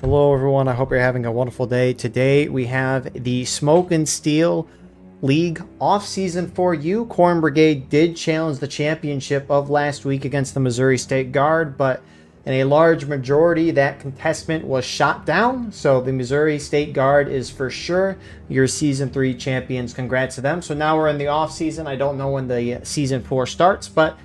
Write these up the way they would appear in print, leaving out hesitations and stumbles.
Hello everyone, I hope you're having a wonderful day. Today we have the Smoke and Steel League off-season for you. Corn Brigade did challenge the championship of last week against the Missouri State Guard, but in a large majority that contestant was shot down. So the Missouri State Guard is for sure your Season 3 champions. Congrats to them. So now we're in the off-season. I don't know when the Season 4 starts, but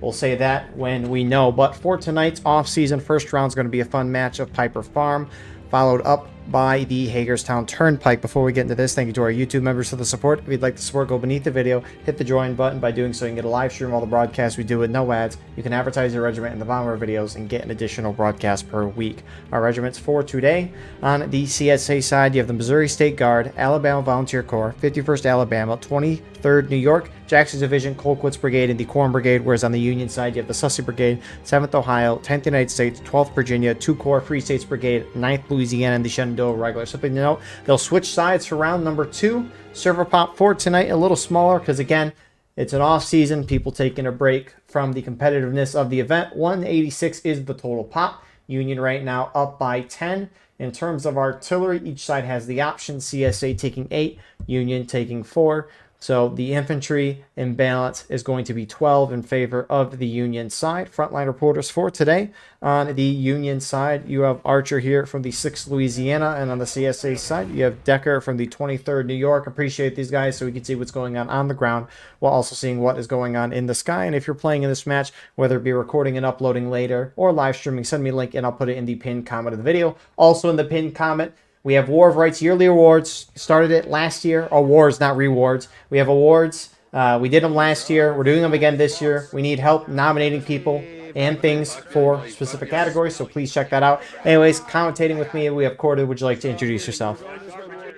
we'll say that when we know. But for tonight's off-season first round is going to be a fun match of Piper Farm, followed up by the Hagerstown Turnpike. Before we get into this, thank you to our YouTube members for the support. If you'd like to support, go beneath the video, hit the join button. By doing so, you can get a live stream of all the broadcasts we do with no ads. You can advertise your regiment in the bottom of our videos and get an additional broadcast per week. Our regiments for today, on the CSA side, you have the Missouri State Guard, Alabama Volunteer Corps, 51st Alabama, 23rd New York, Jackson Division, Colquitt's Brigade, and the Corn Brigade, whereas on the Union side, you have the Sussex Brigade, 7th Ohio, 10th United States, 12th Virginia, 2 Corps Free States Brigade, 9th Louisiana, and the Shenandoah Regular. Something to note, they'll switch sides for round number 2. Server pop for tonight, a little smaller, because again, it's an off-season, people taking a break from the competitiveness of the event. 186 is the total pop. Union right now up by 10. In terms of artillery, each side has the option, CSA taking 8, Union taking 4. So the infantry imbalance is going to be 12 in favor of the Union side. Frontline reporters for today. On the Union side, you have Archer here from the 6th Louisiana, and on the CSA side, you have Decker from the 23rd New York. Appreciate these guys so we can see what's going on the ground while also seeing what is going on in the sky. And if you're playing in this match, whether it be recording and uploading later or live streaming, send me a link and I'll put it in the pinned comment of the video. Also in the pinned comment, we have War of Rights yearly awards. Started it last year. Awards, not rewards. We have awards. We did them last year. We're doing them again this year. We need help nominating people and things for specific categories, so please check that out. Anyways, commentating with me, we have Corded. Would you like to introduce yourself?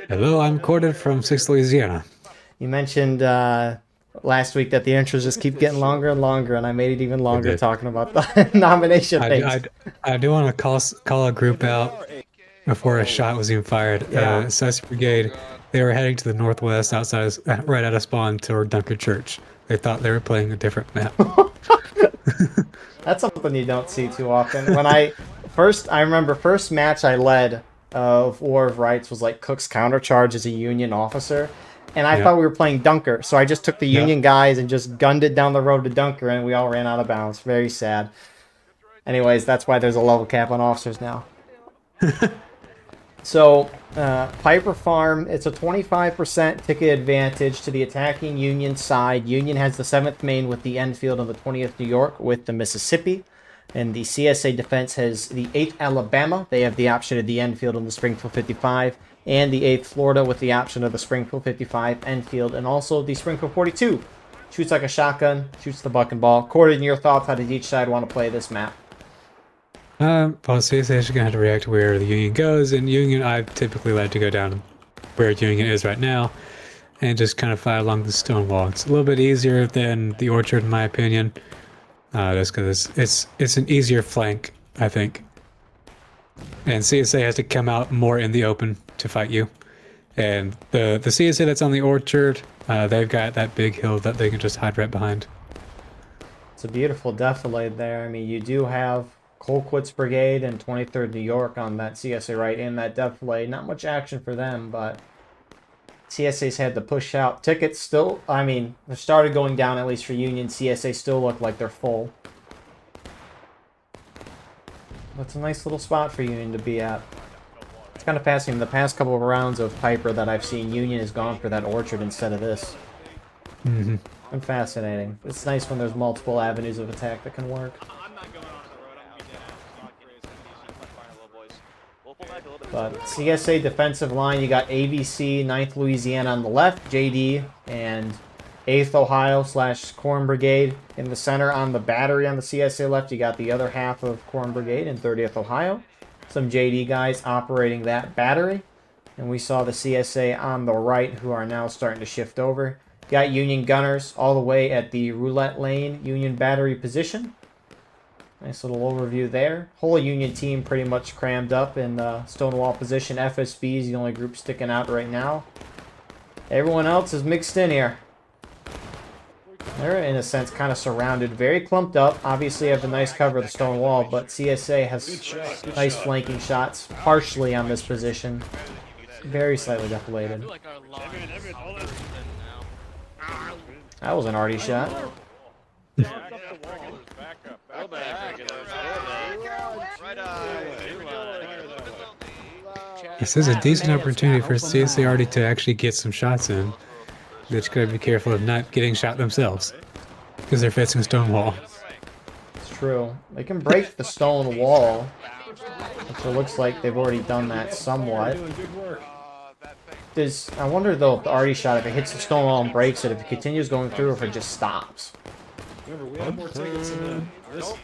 Hello, I'm Corded from 6th Louisiana. You mentioned last week that the intros just keep getting longer and longer, and I made it even longer talking about the nomination things. I do want to call a group out before a shot was even fired. Yeah. Sussex Brigade, they were heading to the northwest right out of spawn toward Dunker Church. They thought they were playing a different map. That's something you don't see too often. When I remember first match I led of War of Rights was like Cook's countercharge as a Union officer. And I thought we were playing Dunker. So I just took the Union guys and just gunned it down the road to Dunker, and we all ran out of bounds. Very sad. Anyways, that's why there's a level cap on officers now. So, Piper Farm, it's a 25% ticket advantage to the attacking Union side. Union has the 7th Maine with the Enfield and the 20th New York with the Mississippi. And the CSA defense has the 8th Alabama. They have the option of the Enfield and the Springfield 55. And the 8th Florida with the option of the Springfield 55, Enfield, and also the Springfield 42. Shoots like a shotgun, shoots the buck and ball. Corded, in your thoughts, how does each side want to play this map? Well, CSA is going to have to react to where the Union goes, and Union, I've typically like to go down where Union is right now, and just kind of fight along the stone wall. It's a little bit easier than the Orchard, in my opinion, just because it's an easier flank, I think. And CSA has to come out more in the open to fight you. And the CSA that's on the Orchard, they've got that big hill that they can just hide right behind. It's a beautiful defilade there. I mean, you do have Colquitt's Brigade and 23rd New York on that CSA right in that defilade. Not much action for them, but CSA's had to push out. Tickets still, I mean, they started going down at least for Union. CSA still look like they're full. That's a nice little spot for Union to be at. It's kind of fascinating. The past couple of rounds of Piper that I've seen, Union has gone for that Orchard instead of this. Mm-hmm. And fascinating. It's nice when there's multiple avenues of attack that can work. But CSA defensive line, you got ABC, 9th Louisiana on the left, JD, and 8th Ohio / Corn Brigade in the center. On the battery on the CSA left, you got the other half of Corn Brigade and 30th Ohio. Some JD guys operating that battery. And we saw the CSA on the right, who are now starting to shift over. You got Union gunners all the way at the roulette lane Union battery position. Nice little overview there. Whole Union team pretty much crammed up in the Stonewall position. FSB is the only group sticking out right now. Everyone else is mixed in here. They're, in a sense, kind of surrounded, very clumped up. Obviously, have a nice cover of the stone wall, but CSA has nice flanking shots, partially on this position. Very slightly deflated. That was an arty shot. This is a decent opportunity for CSARD to actually get some shots in. They just gotta be careful of not getting shot themselves, because they're facing a stone wall. It's true. They can break the stone wall, which it looks like they've already done that somewhat. I wonder though if the arty shot, if it hits the stone wall and breaks it, if it continues going through, or if it just stops. I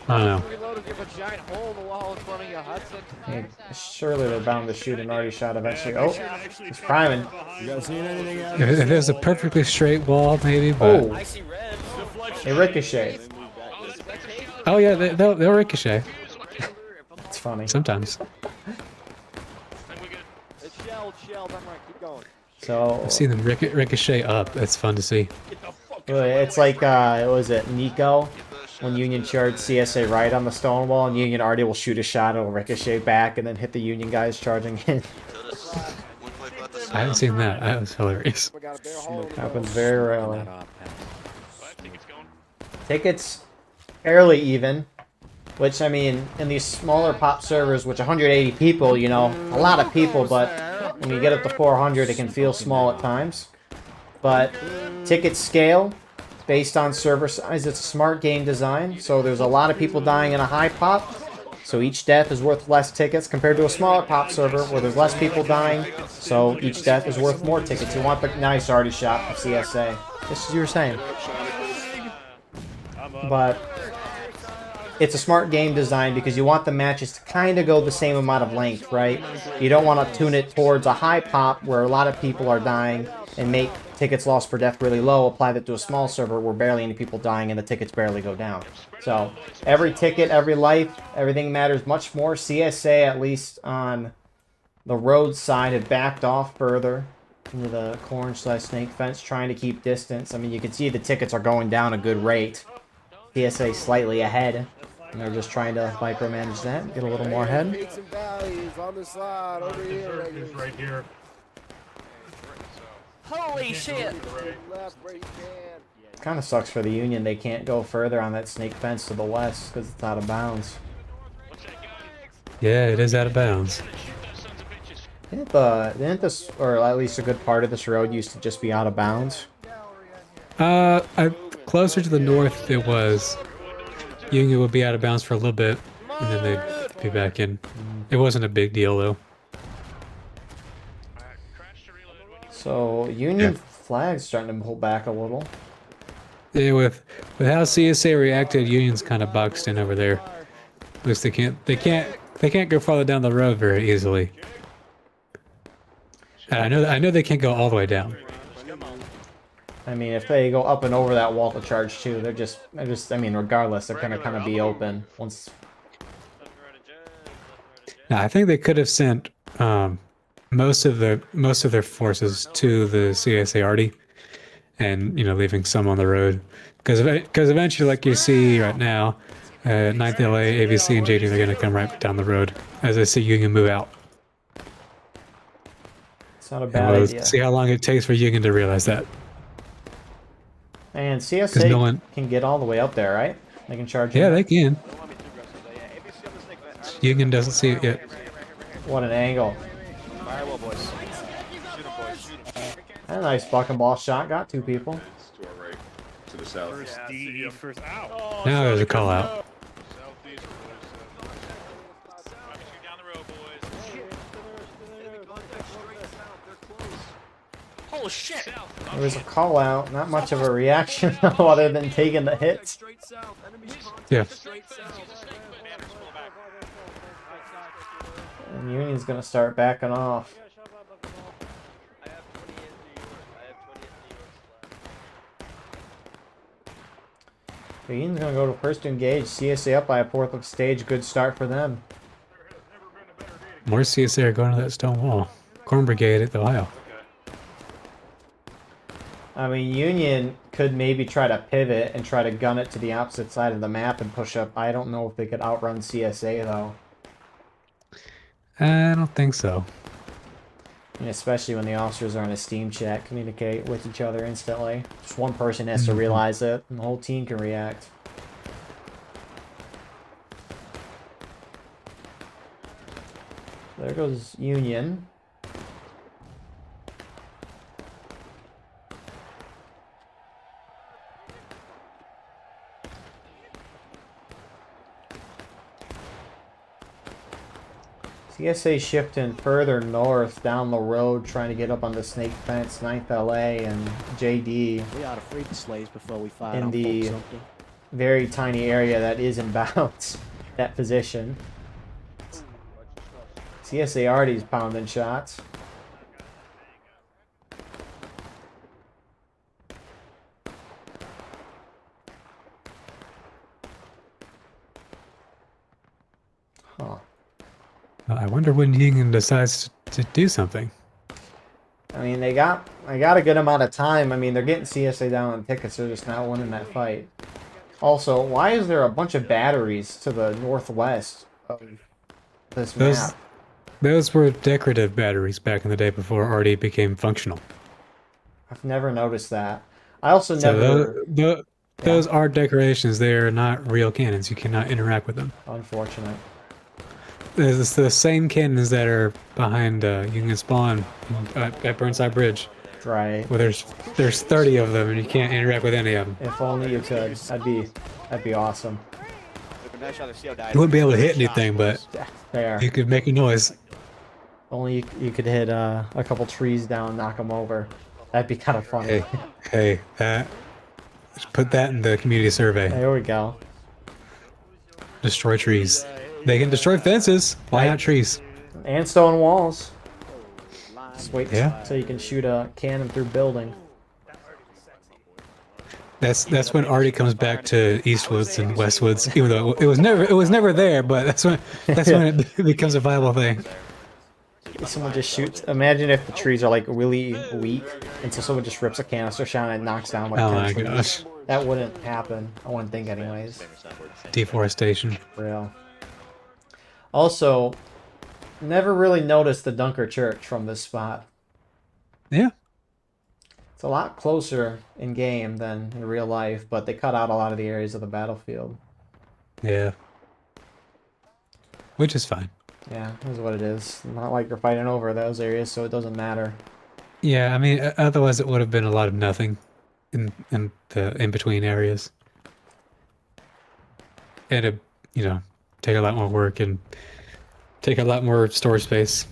don't know. Hey, surely they're bound to shoot an arty shot eventually. Oh, he's priming. If there's a perfectly straight wall, maybe, but... Oh, they ricochet. Oh yeah, they'll ricochet. It's funny. Sometimes. So I've seen them ricochet up. That's fun to see. it's like, was it Nico? When Union charged CSA right on the stone wall, and Union arty will shoot a shot, it'll ricochet back, and then hit the Union guys charging in. I haven't seen that. That was hilarious. Happens very rarely. Tickets fairly even, which, I mean, in these smaller pop servers, which 180 people, you know, a lot of people, but when you get up to 400, it can feel small at times. But ticket scale, based on server size, it's a smart game design, so there's a lot of people dying in a high pop, so each death is worth less tickets compared to a smaller pop server where there's less people dying, so each death is worth more tickets. You want the nice arty shot of CSA, just as you were saying. But it's a smart game design because you want the matches to kind of go the same amount of length, right? You don't want to tune it towards a high pop where a lot of people are dying and make tickets lost per death really low, apply that to a small server where barely any people dying and the tickets barely go down. So every ticket, every life, everything matters much more. CSA, at least on the road side, had backed off further into the corn/snake fence, trying to keep distance. I mean, you can see the tickets are going down a good rate. CSA slightly ahead, and they're just trying to micromanage that, get a little more ahead. Right here. Holy shit! Kind of sucks for the Union. They can't go further on that snake fence to the west because it's out of bounds. Yeah, it is out of bounds. Didn't this, or at least a good part of this road, used to just be out of bounds? Closer to the north, it was. Union would be out of bounds for a little bit, and then they'd be back in. It wasn't a big deal, though. So, Union flag's starting to pull back a little. Yeah, with how CSA reacted, Union's kind of boxed in over there. At least they can't go farther down the road very easily. And I know they can't go all the way down. I mean, if they go up and over that wall to charge too, they're just, I mean, regardless, they're gonna kind of be open once. Now, I think they could have sent most of their forces to the CSARD, and leaving some on the road, because eventually, like you see right now, 9th LA, ABC, and JD, they're gonna come right down the road as they see Union move out. It's not a bad idea. See how long it takes for Union to realize that. And CSA can get all the way up there, right? They can charge. Yeah, they can. Union doesn't see it yet. What an angle! And a nice buck and ball shot. Got two people. To our right, to the south. First D, first out. Now there's a call out. Oh shit! There was a call out. Not much of a reaction other than taking the hits. Yeah. And Union's gonna start backing off. Union's gonna go to first to engage. CSA up by a fourth of stage. Good start for them. More CSA are going to that stone wall. Corn Brigade at the Ohio. I mean, Union could maybe try to pivot and try to gun it to the opposite side of the map and push up. I don't know if they could outrun CSA, though. I don't think so. And especially when the officers are in a Steam chat, communicate with each other instantly. Just one person has to realize it, and the whole team can react. There goes Union. CSA shifting further north down the road, trying to get up on the Snake Fence, 9th LA, and JD We ought to free the slaves before we fight in on the Fort Sumter. very tiny area that is in bounds, that position. CSA already's pounding shots. Huh. I wonder when Union decides to do something. I mean, they got a good amount of time. I mean, they're getting CSA down on tickets. They're just not winning that fight. Also, why is there a bunch of batteries to the northwest of this map? Those were decorative batteries back in the day before RD became functional. I've never noticed that. I also So never... those are decorations. They are not real cannons. You cannot interact with them. Unfortunate. It's the same cannons that are behind Union Spawn at Burnside Bridge. Right. Well, there's 30 of them, and you can't interact with any of them. If only you could. That'd be awesome. You wouldn't be able to hit anything, but There. you could make a noise. Only you could hit a couple trees down, knock them over. That'd be kind of funny. Hey, just put that in the community survey. There we go. Destroy trees. They can destroy fences. Why not trees? And stone walls. Just wait Yeah. so you can shoot a cannon through building. That's when Artie comes back to Eastwoods and Westwoods, even though it was never there. But that's when it becomes a viable thing. Someone just shoots. Imagine if the trees are like really weak, and so someone just rips a canister shot and it knocks down like Oh 10 my trees. gosh. That wouldn't happen. I wouldn't think, anyways. Deforestation. Real. Also, never really noticed the Dunker Church from this spot. Yeah. It's a lot closer in game than in real life, but they cut out a lot of the areas of the battlefield. Yeah. Which is fine. Yeah, that's what it is. Not like you're fighting over those areas, so it doesn't matter. Yeah, I mean, otherwise it would have been a lot of nothing in the in-between areas. It'd, take a lot more work and take a lot more storage space.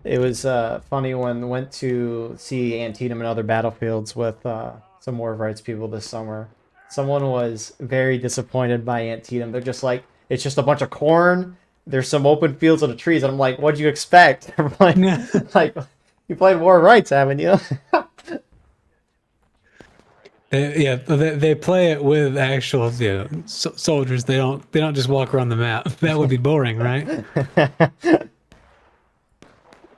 It was funny when went to see Antietam and other battlefields with some War of Rights people this summer. Someone was very disappointed by Antietam. They're just like, it's just a bunch of corn. There's some open fields and the trees. And I'm like, what'd you expect? like, you played War of Rights, haven't you? They play it with actual soldiers. They don't just walk around the map. That would be boring, right?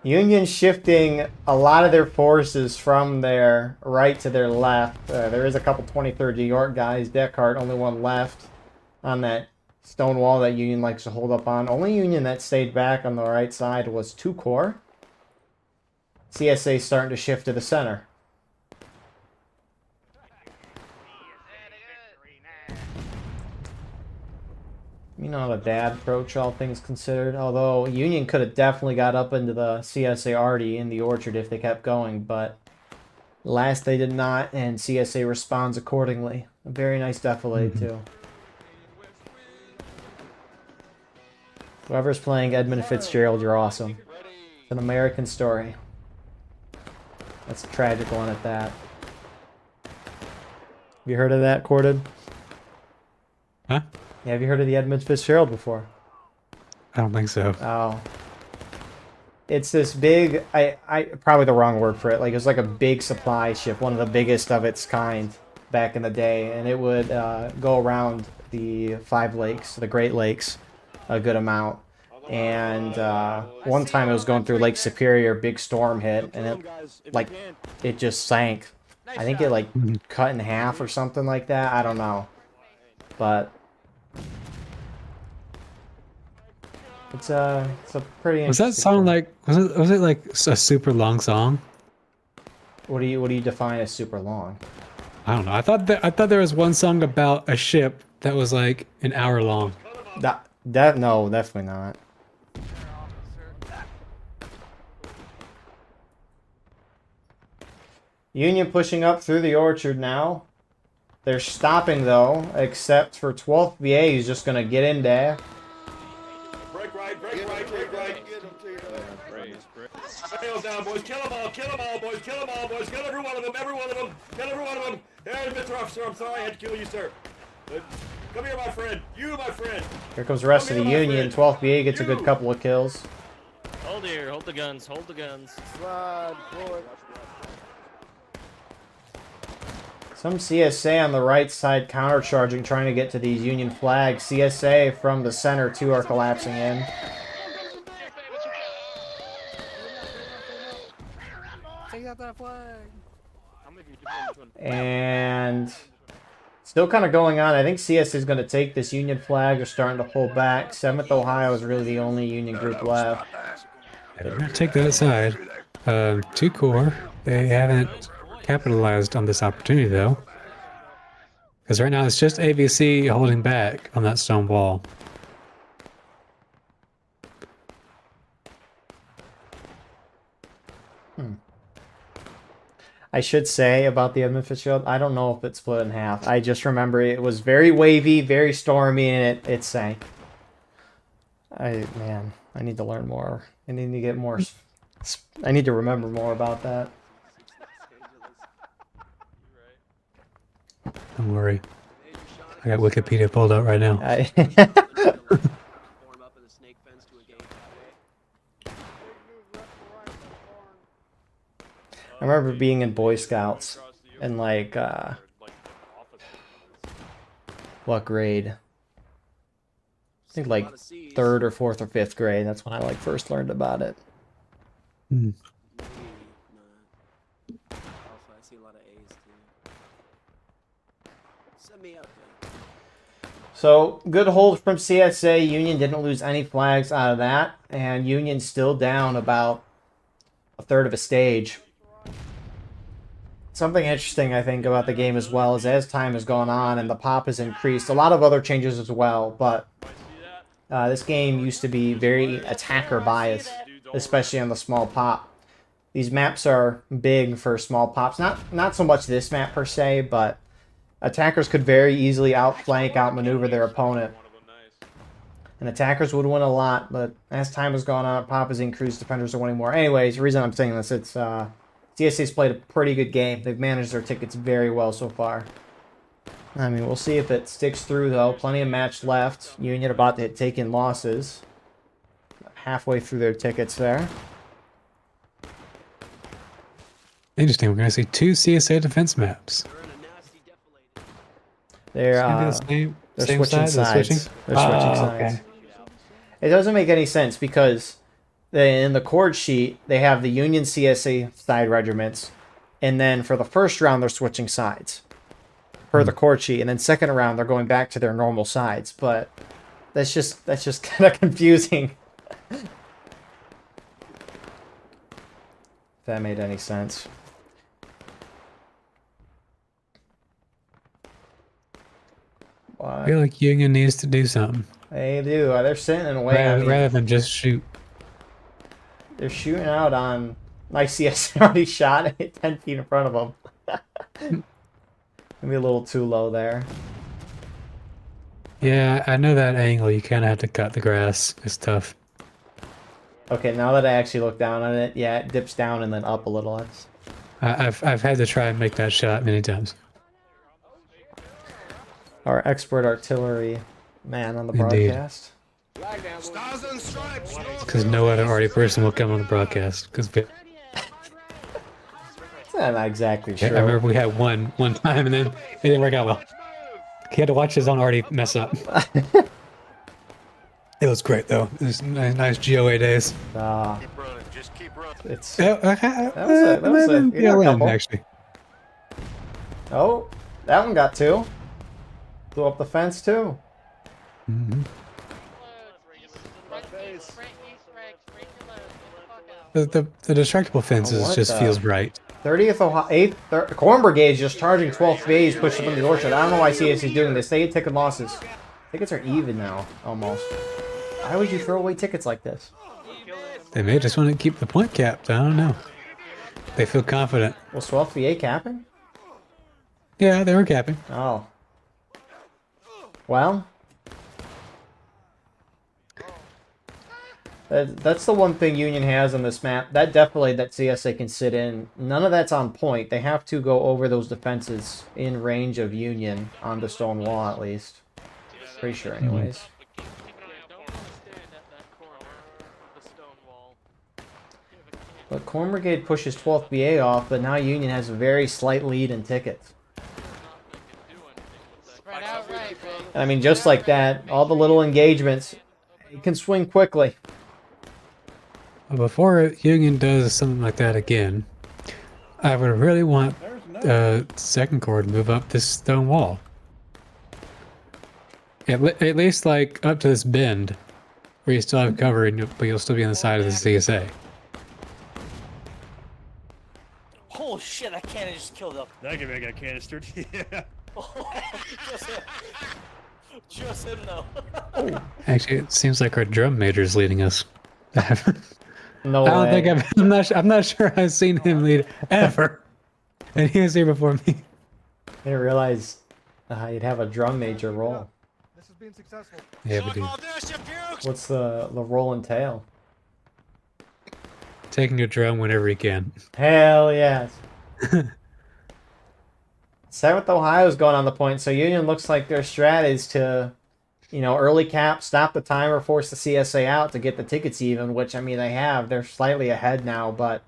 Union shifting a lot of their forces from their right to their left. There is a couple 23rd New York guys. Deckard, only one left on that stone wall that Union likes to hold up on. Only Union that stayed back on the right side was 2 Corps. CSA starting to shift to the center. Not a bad approach, all things considered. Although Union could have definitely got up into the CSA Artie in the orchard if they kept going, but last they did not, and CSA responds accordingly. A very nice defilade, too. Whoever's playing Edmund Fitzgerald, you're awesome. It's an American story. That's a tragic one at that. Have you heard of that, Corded? Huh? Yeah, have you heard of the Edmund Fitzgerald before? I don't think so. Oh. It's this big, I probably the wrong word for it. Like, it was like a big supply ship, one of the biggest of its kind back in the day. And it would go around the 5 lakes, the Great Lakes, a good amount. And one time it was going through Lake Superior, big storm hit, and it just sank I think it like cut in half or something like that. I don't know, but it's a pretty Was that interesting song thing. like was it like a super long song? What do you define as super long? I don't know. I thought there was one song about a ship that was like an hour long. That no, definitely not. Union pushing up through the orchard now. They're stopping though, except for 12th VA who's just gonna get in there. Break right. Tails down, boys. Kill them all, boys. Kill every one of them. Kill every one of them. Hey, Mr. Officer, I'm sorry I had to kill you, sir. But come here, my friend. My friend. Here comes the rest of the Union. 12th VA gets a good couple of kills. Hold here. Hold the guns. Some CSA on the right side countercharging, trying to get to these Union flags. CSA from the center, too, are collapsing in. And still kind of going on. I think CSA is going to take this Union flag. They're starting to pull back. 7th Ohio is really the only Union group left. They're gonna take that side. 2 Corps. They haven't capitalized on this opportunity though, because right now it's just AVC holding back on that stone wall. I should say about the Edmund Fitzgerald, I don't know if it's split in half. I just remember it was very wavy, very stormy, and it sank. Man, I need to learn more. I need to get more. I need to remember more about that. Don't worry. I got Wikipedia pulled out right now. I remember being in Boy Scouts and like what grade? I think like 3rd or 4th or 5th grade. That's when I like first learned about it. So good hold from CSA. Union didn't lose any flags out of that, and Union's still down about a third of a stage. Something interesting, I think, about the game as well is as time has gone on and the pop has increased, a lot of other changes as well, but this game used to be very attacker biased, especially on the small pop. These maps are big for small pops. Not so much this map per se, but attackers could very easily outflank, outmaneuver their opponent. And attackers would win a lot, but as time has gone on, pop has increased, defenders are winning more. Anyways, the reason I'm saying this, it's CSA's played a pretty good game. They've managed their tickets very well so far. I mean, we'll see if it sticks through, though. Plenty of match left. Union about to take in losses. Halfway through their tickets there. Interesting. We're going to see 2 CSA defense maps. They're switching switching sides. They're switching sides. Okay. It doesn't make any sense because in the chord sheet, they have the Union CSA side regiments, and then for the first round, they're switching sides per the chord sheet, and then second round, they're going back to their normal sides. But that's just kind of confusing. If that made any sense. I feel like Union needs to do something. They do. They're sitting in a way. Rather than just shoot. They're shooting out on... My CS already shot and hit 10 feet in front of them. Maybe a little too low there. Yeah, I know that angle. You kind of have to cut the grass. It's tough. Okay, now that I actually look down on it, yeah, it dips down and then up a little. I've had to try and make that shot many times. Our expert artillery man on the Indeed. broadcast. Because no other arty person will come on the broadcast. Because That's not exactly true. I remember we had one time and then it didn't work out well. He had to watch his own arty mess up. It was great though. It was nice GOA days. Keep running. Just keep running. It's That was a might have been yeah, a BLM, couple. actually. Oh, that one got 2. Blew up the fence too. Mm-hmm. The destructible fences what just the- feels right. 30th Ohio, 8th, Corn Brigade is just charging 12th base, pushing them in the orchard. I don't know why CS is doing this. They get ticket losses. Tickets are even now, almost. Why would you throw away tickets like this? They may just want to keep the point capped. I don't know. They feel confident. Was 12th VA capping? Yeah, they were capping. Oh. Well. That's the one thing Union has on this map. That CSA can sit in. None of that's on point. They have to go over those defenses in range of Union on the stone wall, at least. Pretty sure, anyways. But Corn Brigade pushes 12th BA off, but now Union has a very slight lead in tickets. I mean, just like that, all the little engagements, it can swing quickly. Before Union does something like that again, I would really want Second Corps to move up this stone wall. At least like up to this bend, where you still have cover, but you'll still be on the side of the CSA. Oh shit, that cannon just killed up. That could make a canister. Yeah. Just him though. Actually, it seems like our drum major's leading us. No I don't way. think I'm not sure I've seen him lead ever. And he was here before me. I didn't realize you'd have a drum major roll. This has been successful. Yeah, we do. What's the role entail? Taking a drum whenever he can. Hell yes. 7th Ohio's going on the point, so Union looks like their strat is to, early cap, stop the timer, force the CSA out to get the tickets even, which, I mean, they have. They're slightly ahead now, but,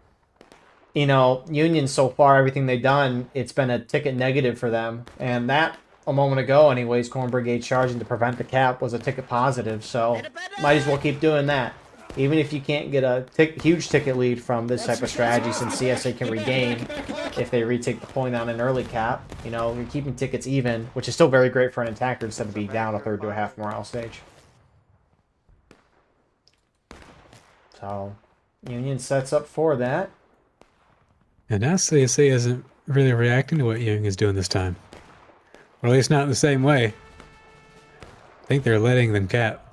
Union so far, everything they've done, it's been a ticket negative for them. And that, a moment ago anyways, Corn Brigade charging to prevent the cap was a ticket positive, so might as well keep doing that. Even if you can't get a huge ticket lead from this type of strategy, since CSA can regain if they retake the point on an early cap, you're keeping tickets even, which is still very great for an attacker instead of being down a third to a half morale stage. So, Union sets up for that. And now CSA isn't really reacting to what Union is doing this time. Or at least not in the same way. I think they're letting them cap.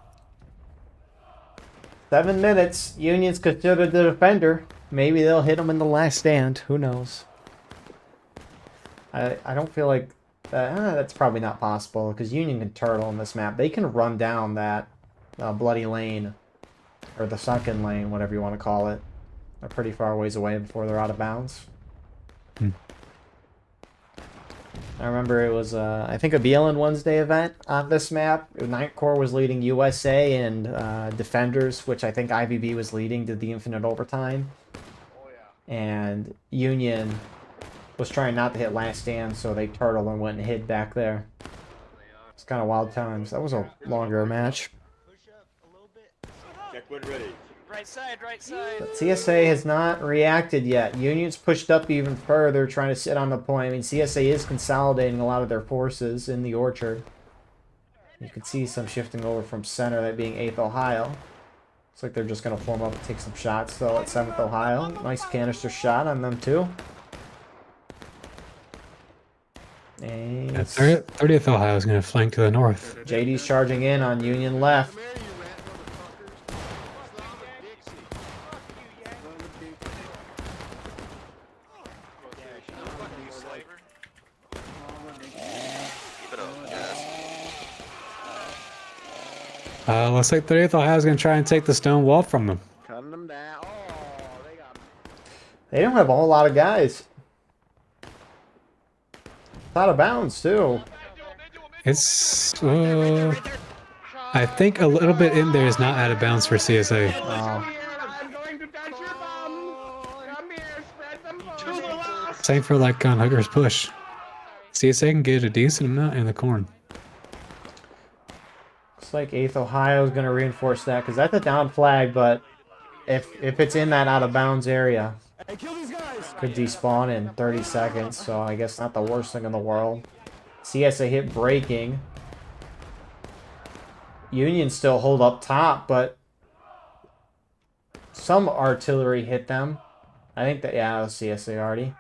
7 minutes. Union's considered the defender. Maybe they'll hit them in the last stand. Who knows? I don't feel like that's probably not possible because Union can turtle on this map. They can run down that bloody lane or the sunken lane, whatever you want to call it. They're pretty far ways away before they're out of bounds. I remember it was, I think, a Bielan Wednesday event on this map. 9th Corps was leading USA and Defenders, which I think IVB was leading, did the infinite overtime. And Union was trying not to hit last stand, so they turtled and went and hid back there. It's kind of wild times. That was a longer match. Check when ready. Right side, right side. But CSA has not reacted yet. Union's pushed up even further, trying to sit on the point. I mean, CSA is consolidating a lot of their forces in the orchard. You can see some shifting over from center, that being 8th Ohio. Looks like they're just going to form up and take some shots, though, at 7th Ohio. Nice canister shot on them, too. And 30th Ohio is going to flank to the north. JD's charging in on Union left. Looks like 30th Ohio is going to try and take the stone wall from them. Cutting them down. Oh, they got him. They don't have a whole lot of guys. It's out of bounds, too. It's, I think a little bit in there is not out of bounds for CSA. Same for like on Hugger's push. CSA can get a decent amount in the corn. Looks like 8th Ohio is going to reinforce that because that's a down flag, but if it's in that out of bounds area, Hey, kill these guys! Could despawn in 30 seconds, so I guess not the worst thing in the world. CSA hit braking. Union still hold up top, but some artillery hit them. I think that, yeah, it was CSA already.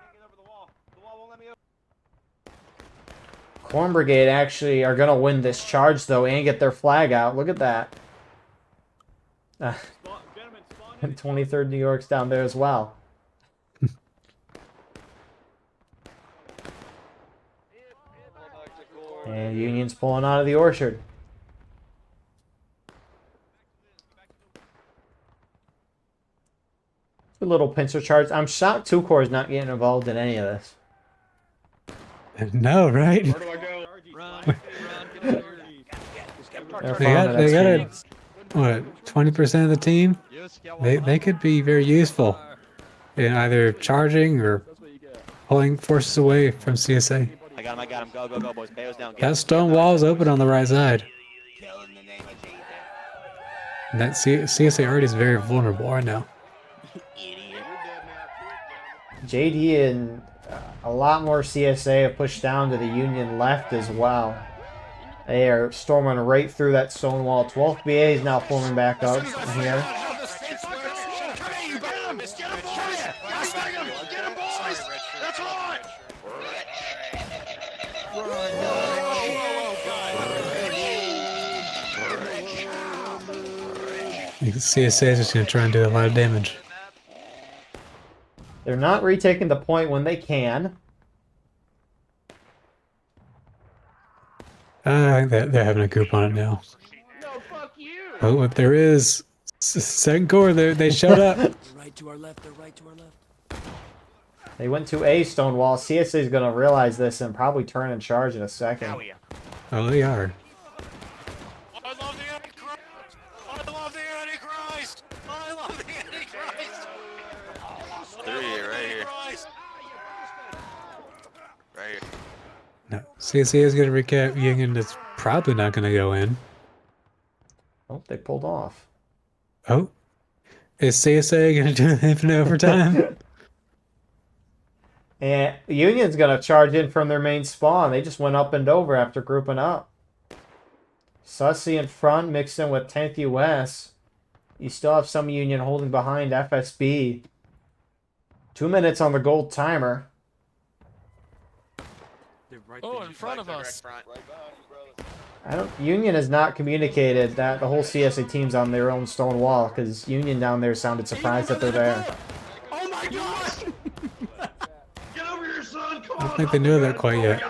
Corn Brigade actually are going to win this charge, though, and get their flag out. Look at that. 23rd New York's down there as well. And Union's pulling out of the orchard. A little pincer charge. I'm shocked 2 Corps is not getting involved in any of this. No, right? Where do I go? They got a, what, 20% of the team? They could be very useful in either charging or pulling forces away from CSA. I got him. Go, boys. Bayo's down. That stone wall is open on the right side. And that CSA already is very vulnerable right now. JD and a lot more CSA have pushed down to the Union left as well. They are storming right through that stone wall. 12th BA is now forming back up here. CSA is just going to try and do a lot of damage. They're not retaking the point when they can. I think they're having a coup on it now. No, fuck you. Oh, what there is, Second Corps, they showed up. Right to our left, they're right to our left. They went to a stone wall. CSA is going to realize this and probably turn and charge in a second. Oh, they are. I love the Antichrist! I love the Antichrist! I love the Antichrist! Right here. Right here. No, CSA is going to recap Union. That's probably not going to go in. Oh, they pulled off. Oh, is CSA going to do infinite overtime? And Union's going to charge in from their main spawn. They just went up and over after grouping up. Sussy in front, mixed in with 10th US. You still have some Union holding behind FSB. 2 minutes on the gold timer. Oh, in front of us. Union has not communicated that the whole CSA team's on their own stone wall, because Union down there sounded surprised that they're there. Oh my God! Get over here, son! Come I on! don't think they know that quite yet.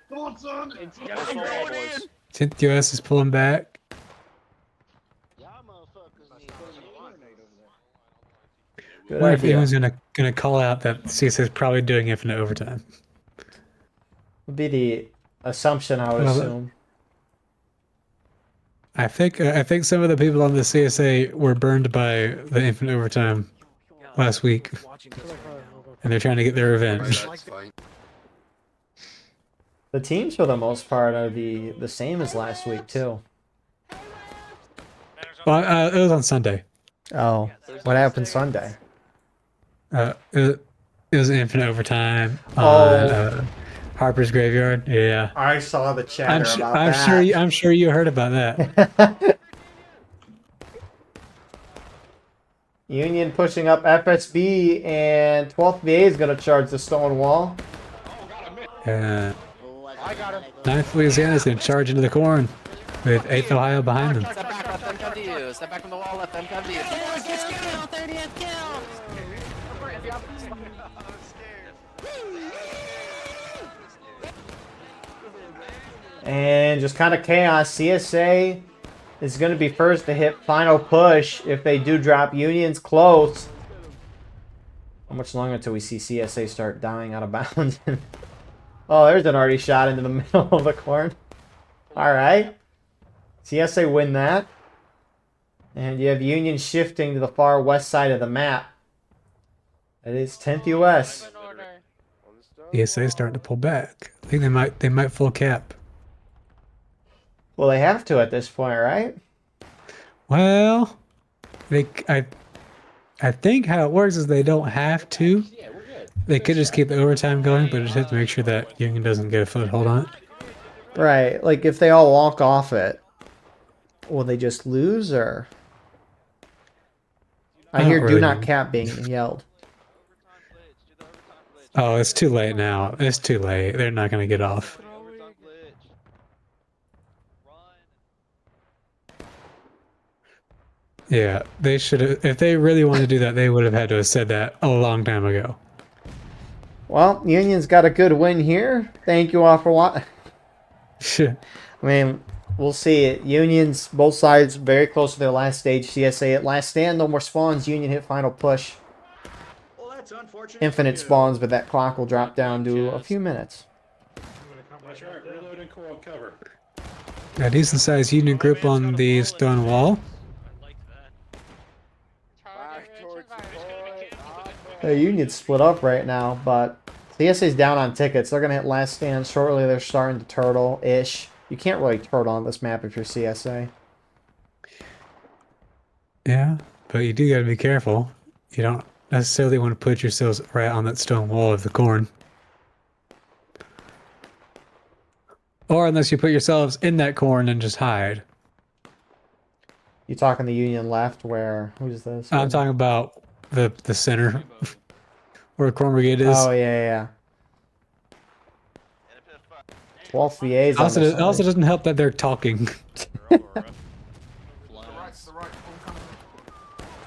Come on, son! Come on, boys. 10th US is pulling back. Good Wonder if idea. anyone's gonna call out that CSA is probably doing infinite overtime. Would be the assumption, I would Well, assume. I think some of the people on the CSA were burned by the infinite overtime last week, and they're trying to get their revenge. The teams, for the most part, are the same as last week, too. Well, it was on Sunday. Oh, what happened Sunday? It was infinite overtime Oh. on Harper's Graveyard. Yeah, I saw the chatter I'm sure you heard about that. Union pushing up FSB, and 12th VA is going to charge the stone wall. 9th Louisiana is going to charge into the corn with 8th Ohio behind them. Step back, let them come to you. Step back from the wall, let them come to you. And just kind of chaos. CSA is going to be first to hit final push if they do drop. Union's close. How much longer until we see CSA start dying out of bounds? Oh, there's an already shot into the middle of the corn. All right. CSA win that. And you have Union shifting to the far west side of the map. It is 10th US. CSA starting to pull back. I think they might full cap. Well, they have to at this point, right? Well, I think how it works is they don't have to. They could just keep the overtime going, but just have to make sure that Union doesn't get a foothold on it. Right. Like if they all walk off it, will they just lose or? I don't hear "Do really not know. cap" being yelled. Oh, it's too late now. It's too late. They're not going to get off. Yeah, they should have. If they really wanted to do that, they would have had to have said that a long time ago. Well, Union's got a good win here. Thank you all for watching. I mean, we'll see it. Union's both sides very close to their last stage. CSA at last stand. No more spawns. Union hit final push. Well, that's unfortunate. Infinite spawns, but that clock will drop down to a few minutes. That's right. Reload and cover. A decent sized Union group on the stone wall. The Union's split up right now, but CSA's down on tickets. They're going to hit last stand shortly. They're starting to turtle-ish. You can't really turtle on this map if you're CSA. Yeah, but you do got to be careful. You don't necessarily want to put yourselves right on that stone wall of the corn. Or unless you put yourselves in that corn and just hide. You talking the Union left where... Who's this? I'm talking about the center where Corn Brigade is. Oh, yeah. 12th VA's on It also doesn't help that they're talking.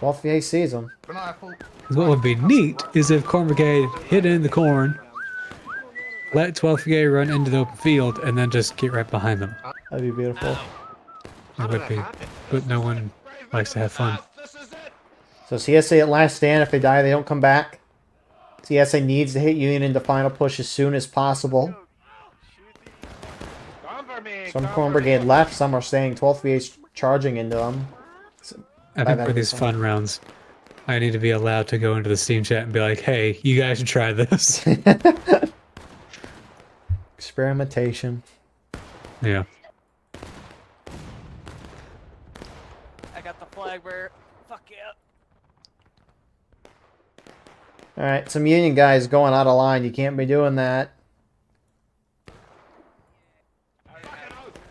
12th VA sees them. What would be neat is if Corn Brigade hid in the corn, let 12th VA run into the open field, and then just get right behind them. That'd be beautiful. It would be, but no one likes to have fun. So CSA at last stand. If they die, they don't come back. CSA needs to hit Union into final push as soon as possible. Some Corn Brigade left. Some are staying. 12th VA's charging into them. I think for these fun rounds, I need to be allowed to go into the Steam chat and be like, hey, you guys should try this. Experimentation. Yeah. I got the flag bearer. Fuck yeah. Alright, some Union guys going out of line. You can't be doing that.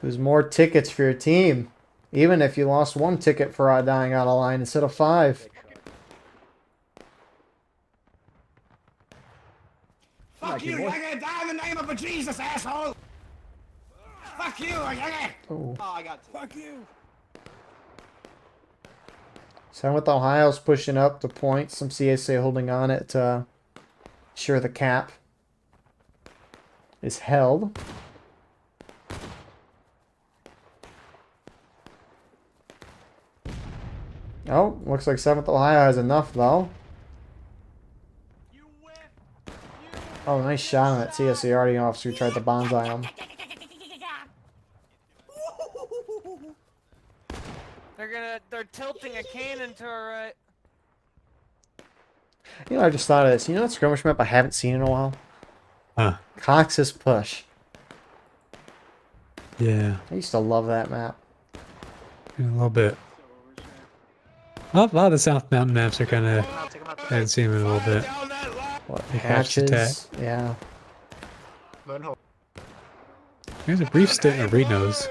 There's more tickets for your team. Even if you lost one ticket for dying out of line instead of 5. Fuck you! You're gonna die in the name of a Jesus, asshole! Fuck you! Oh. I got to. Fuck you! 7th Ohio's pushing up the points. Some CSA holding on it to ensure the cap is held. Oh, looks like 7th Ohio has enough, though. Oh, nice shot on that CSA already officer who tried to bonsai him. They're tilting a cannon to our right. You know, I just thought of this. You know that skirmish map I haven't seen in a while? Huh. Cox's Push. Yeah. I used to love that map. A little bit. A lot of the South Mountain maps are kind of... I haven't seen them in a little bit. What, Like Hatchet Attack. Hatches? Yeah. There's a brief stint of Reno's.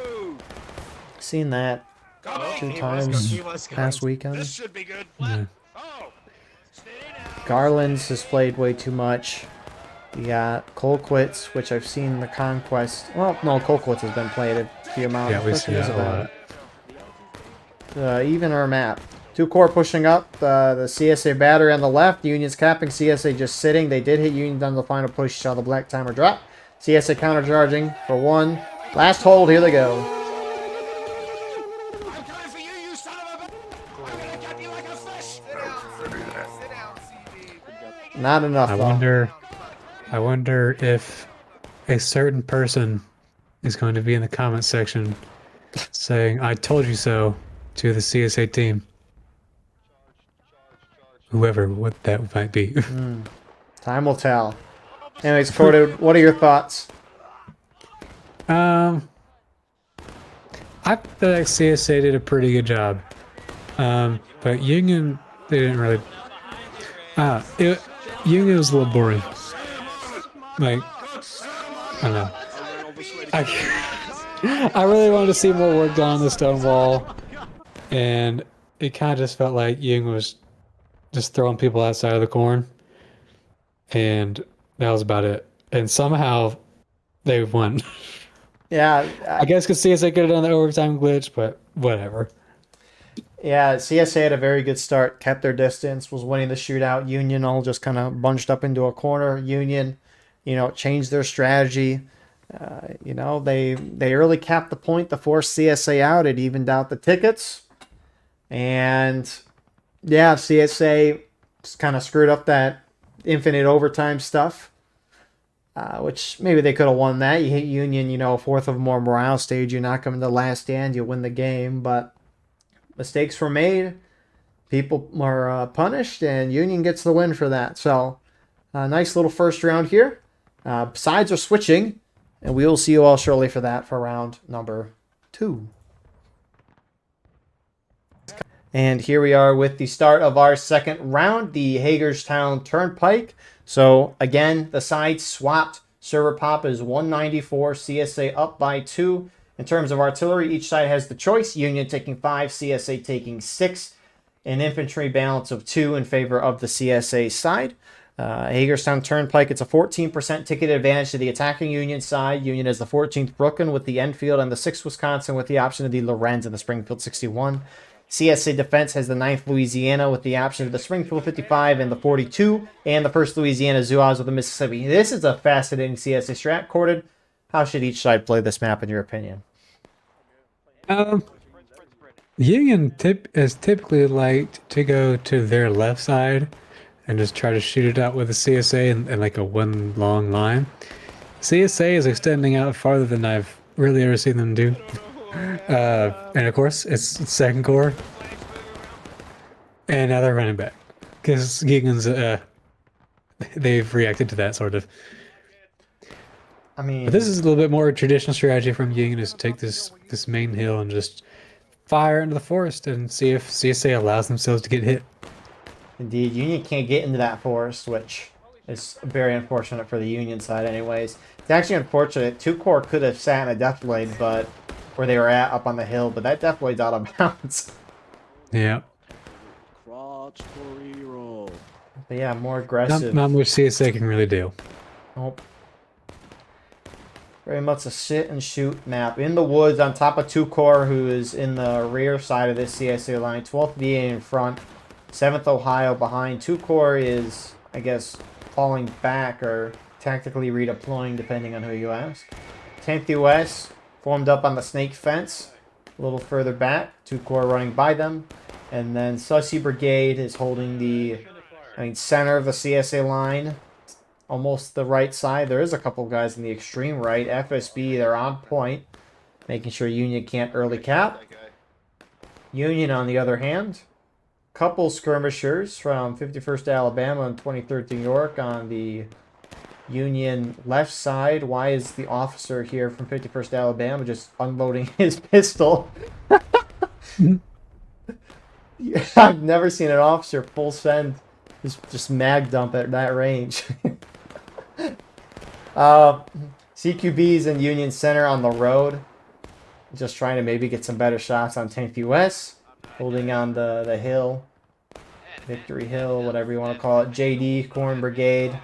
Seen that 2 times past weekend. This should be good. Yeah. Oh! Steady now. Garland's has played way too much. You got Colquitt's, which I've seen the Conquest. Well, no, Colquitt's has been played a few amounts. Yeah, we've seen that a lot. Even our map. 2 core pushing up. The CSA battery on the left. Union's capping. CSA just sitting. They did hit Union on the final push. Saw the black timer drop. CSA countercharging for 1. Last hold. Here they go. I'm coming for you, you son of a bitch! I'm gonna cut you like a fish! Sit down, CD. Not enough, though. I wonder if a certain person is going to be in the comment section saying, I told you so, to the CSA team. Whoever what that might be. Time will tell. Anyways, Cordo, what are your thoughts? I feel like CSA did a pretty good job. But Union, they didn't really... Union was a little boring. Like, I don't know. I really wanted to see more work done on the stone wall, and it kind of just felt like Union was just throwing people outside of the corn, and that was about it. And somehow they won. Yeah, I guess because CSA could have done the overtime glitch, but whatever. yeah. CSA had a very good start, kept their distance, was winning the shootout. Union all just kind of bunched up into a corner. Union, changed their strategy. They early capped the point to force CSA out. It evened out the tickets, and yeah, CSA just kind of screwed up that infinite overtime stuff. Which maybe they could have won that. You hit Union, a fourth of a more morale stage. You're not coming to the last stand. You win the game. But mistakes were made. People were punished. And Union gets the win for that. So, nice little first round here. Sides are switching. And we will see you all shortly for that for round number 2. And here we are with the start of our second round, the Hagerstown Turnpike. So again, the sides swapped. Server pop is 194, CSA up by 2. In terms of artillery, each side has the choice. Union taking 5, CSA taking 6. An infantry balance of 2 in favor of the CSA side. Hagerstown Turnpike, it's a 14% ticket advantage to the attacking Union side. Union has the 14th Brooklyn with the Enfield and the 6th Wisconsin with the option of the Lorenz and the Springfield 61. CSA Defense has the 9th Louisiana with the option of the Springfield 55 and the 42, and the 1st Louisiana Zouaves with the Mississippi. This is a fascinating CSA strat. Corded, how should each side play this map in your opinion? Union has typically liked to go to their left side and just try to shoot it out with the CSA in like a one long line. CSA is extending out farther than I've really ever seen them do. And of course, it's second corps. And now they're running back. Because Geegan's, they've reacted to that, sort of. I mean, But this is a little bit more traditional strategy from Geegan, is to take this main hill and just fire into the forest and see if CSA allows themselves to get hit. Indeed, Union can't get into that forest, which is very unfortunate for the Union side anyways. It's actually unfortunate. 2 corps could have sat in a death blade, but where they were at up on the hill, but that death blade's out of bounds. Yeah. Crotch roll. But yeah, more aggressive. Not much CSA can really do. Nope. Very much a sit and shoot map. In the woods on top of 2 corps, who is in the rear side of this CSA line. 12th VA in front. 7th Ohio behind. 2 corps is, I guess, falling back or tactically redeploying, depending on who you ask. 10th US formed up on the snake fence, a little further back. 2 corps running by them. And then Sussy Brigade is holding the center of the CSA line, almost the right side. There is a couple guys in the extreme right. FSB, they're on point, making sure Union can't early cap. Union, on the other hand, couple skirmishers from 51st Alabama and 23rd New York on the Union left side. Why is the officer here from 51st Alabama just unloading his pistol? I've never seen an officer full send just mag dump at that range. CQB's in Union Center on the road, just trying to maybe get some better shots on 10th US, holding on the hill, Victory Hill, whatever you want to call it. JD, Corn Brigade,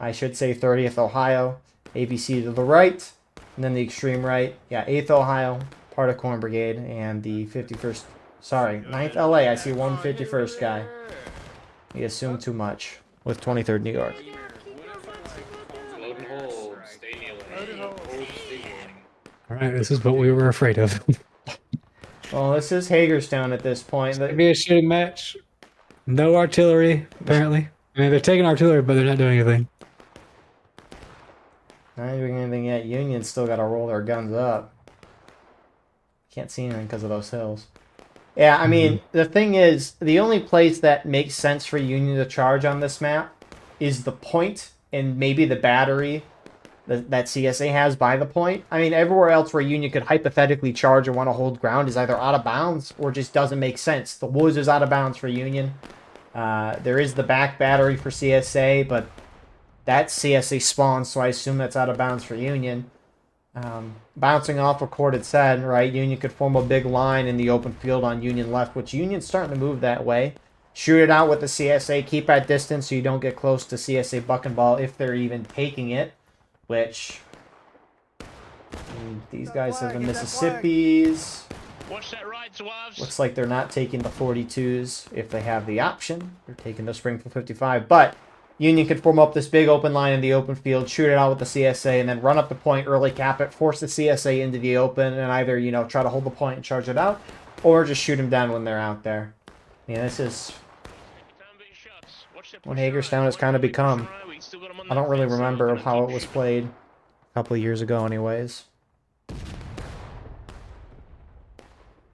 I should say 30th Ohio, ABC to the right, and then the extreme right, yeah, 8th Ohio, part of Corn Brigade, and the 51st, sorry, 9th LA, I see one 51st guy. He assumed too much with 23rd New York. Alright, this is what we were afraid of. Well, this is Hagerstown at this point. It's gonna be a shooting match. No artillery, apparently. I mean, they're taking artillery, but they're not doing anything. Not doing anything yet. Union's still got to roll their guns up. Can't see anything because of those hills. Yeah, I mean, the thing is, the only place that makes sense for Union to charge on this map is the point and maybe the battery that CSA has by the point. I mean, everywhere else where Union could hypothetically charge and want to hold ground is either out of bounds or just doesn't make sense. The woods is out of bounds for Union. There is the back battery for CSA, but that's CSA spawn, so I assume that's out of bounds for Union. Bouncing off what Cord had said, right? Union could form a big line in the open field on Union left, which Union's starting to move that way. Shoot it out with the CSA, keep at distance so you don't get close to CSA buck and ball if they're even taking it, which these guys have the Mississippis. Watch that right, Zouaves. Looks like they're not taking the 42s if they have the option. They're taking the Springfield 55, but Union could form up this big open line in the open field, shoot it out with the CSA, and then run up the point, early cap it, force the CSA into the open, and either, you know, try to hold the point and charge it out, or just shoot them down when they're out there. Yeah, this is what Hagerstown has kind of become. I don't really remember how it was played a couple of years ago anyways.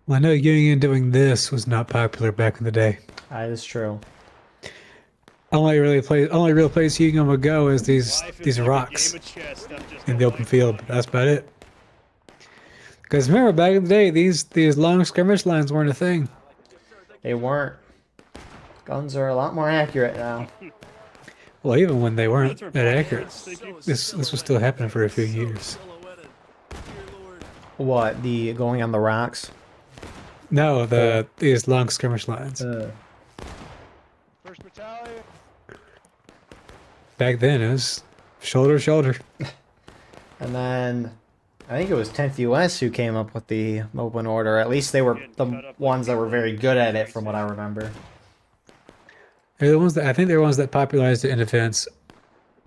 Well, I know Union doing this was not popular back in the day. That is true. Only real place Union would go is these rocks in the open field. But that's about it. Because remember, back in the day, these long skirmish lines weren't a thing. They weren't. Guns are a lot more accurate now. Well, even when they weren't that accurate, this was still happening for a few years. What, the going on the rocks? No, these long skirmish lines. First battalion. Back then, it was shoulder to shoulder. And then I think it was 10th US who came up with the open order. At least they were the ones that were very good at it, from what I remember. They're the ones that I think they're the ones that popularized it in defense.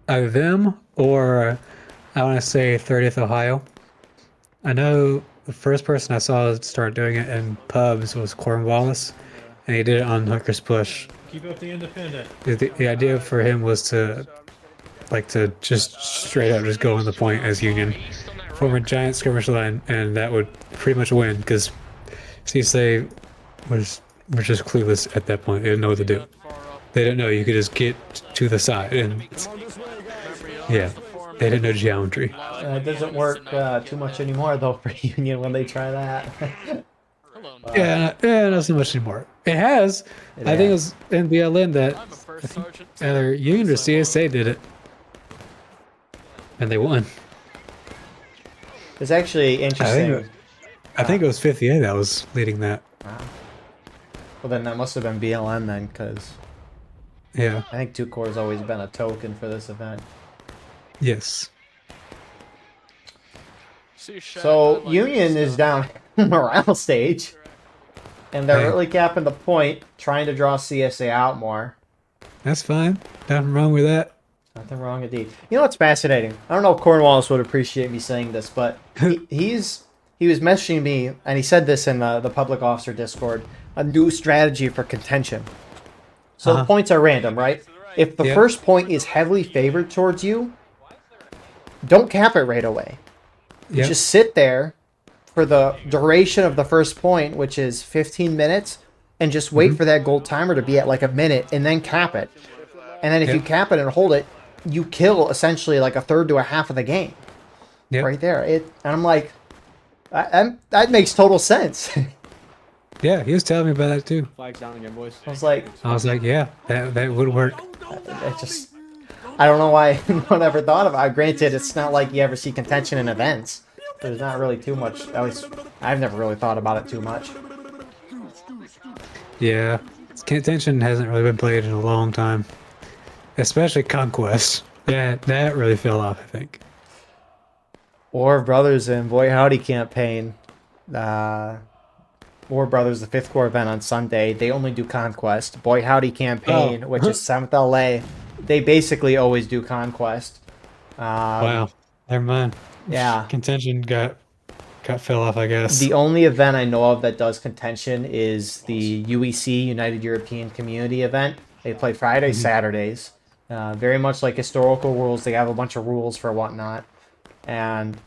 Either them or I want to say 30th Ohio. I know the first person I saw start doing it in pubs was Cornwallis, and he did it on Hooker's Push. Keep up the independent. The idea for him was to just straight up just go on the point as Union, form a giant skirmish line, and that would pretty much win because CSA was just clueless at that point. They didn't know what to do. They didn't know you could just get to the side, and yeah, they didn't know geometry. It doesn't work too much anymore though for Union when they try that. Yeah, not so much anymore. It has. I think it was in BLN that either Union or CSA did it, and they won. It's actually interesting. I think it was 58 that was leading that. Wow. Well, then that must have been BLN then, because Yeah. I think 2 Corps has always been a token for this event. Yes. So Union is down morale stage, and they're really capping the point, trying to draw CSA out more. That's fine. Nothing wrong with that. Nothing wrong indeed. You know what's fascinating? I don't know if Cornwallis would appreciate me saying this, but he was messaging me, and he said this in the public officer Discord, a new strategy for contention. So the points are random, right? If the first point is heavily favored towards you, don't cap it right away. You just sit there for the duration of the first point, which is 15 minutes, and just wait for that gold timer to be at like a minute, and then cap it. And then if you cap it and hold it, you kill essentially like a third to a half of the game. Right there. And I'm like, that makes total sense. Yeah, he was telling me about that too. Flags down again, boys. I was like, yeah, that would work. I don't know why no one ever thought about it. Granted, it's not like you ever see contention in events. There's not really too much. At least I've never really thought about it too much. Yeah, contention hasn't really been played in a long time, especially Conquest. That really fell off, I think. War of Brothers and Boy Howdy campaign. War Brothers, the 5th Corps event on Sunday, they only do Conquest. Boy Howdy campaign, which is 7th LA, they basically always do Conquest. Wow, never mind. Yeah. Contention got fell off, I guess. The only event I know of that does contention is the UEC, United European Community event. They play Fridays, Saturdays. Very much like historical rules, they have a bunch of rules for whatnot. And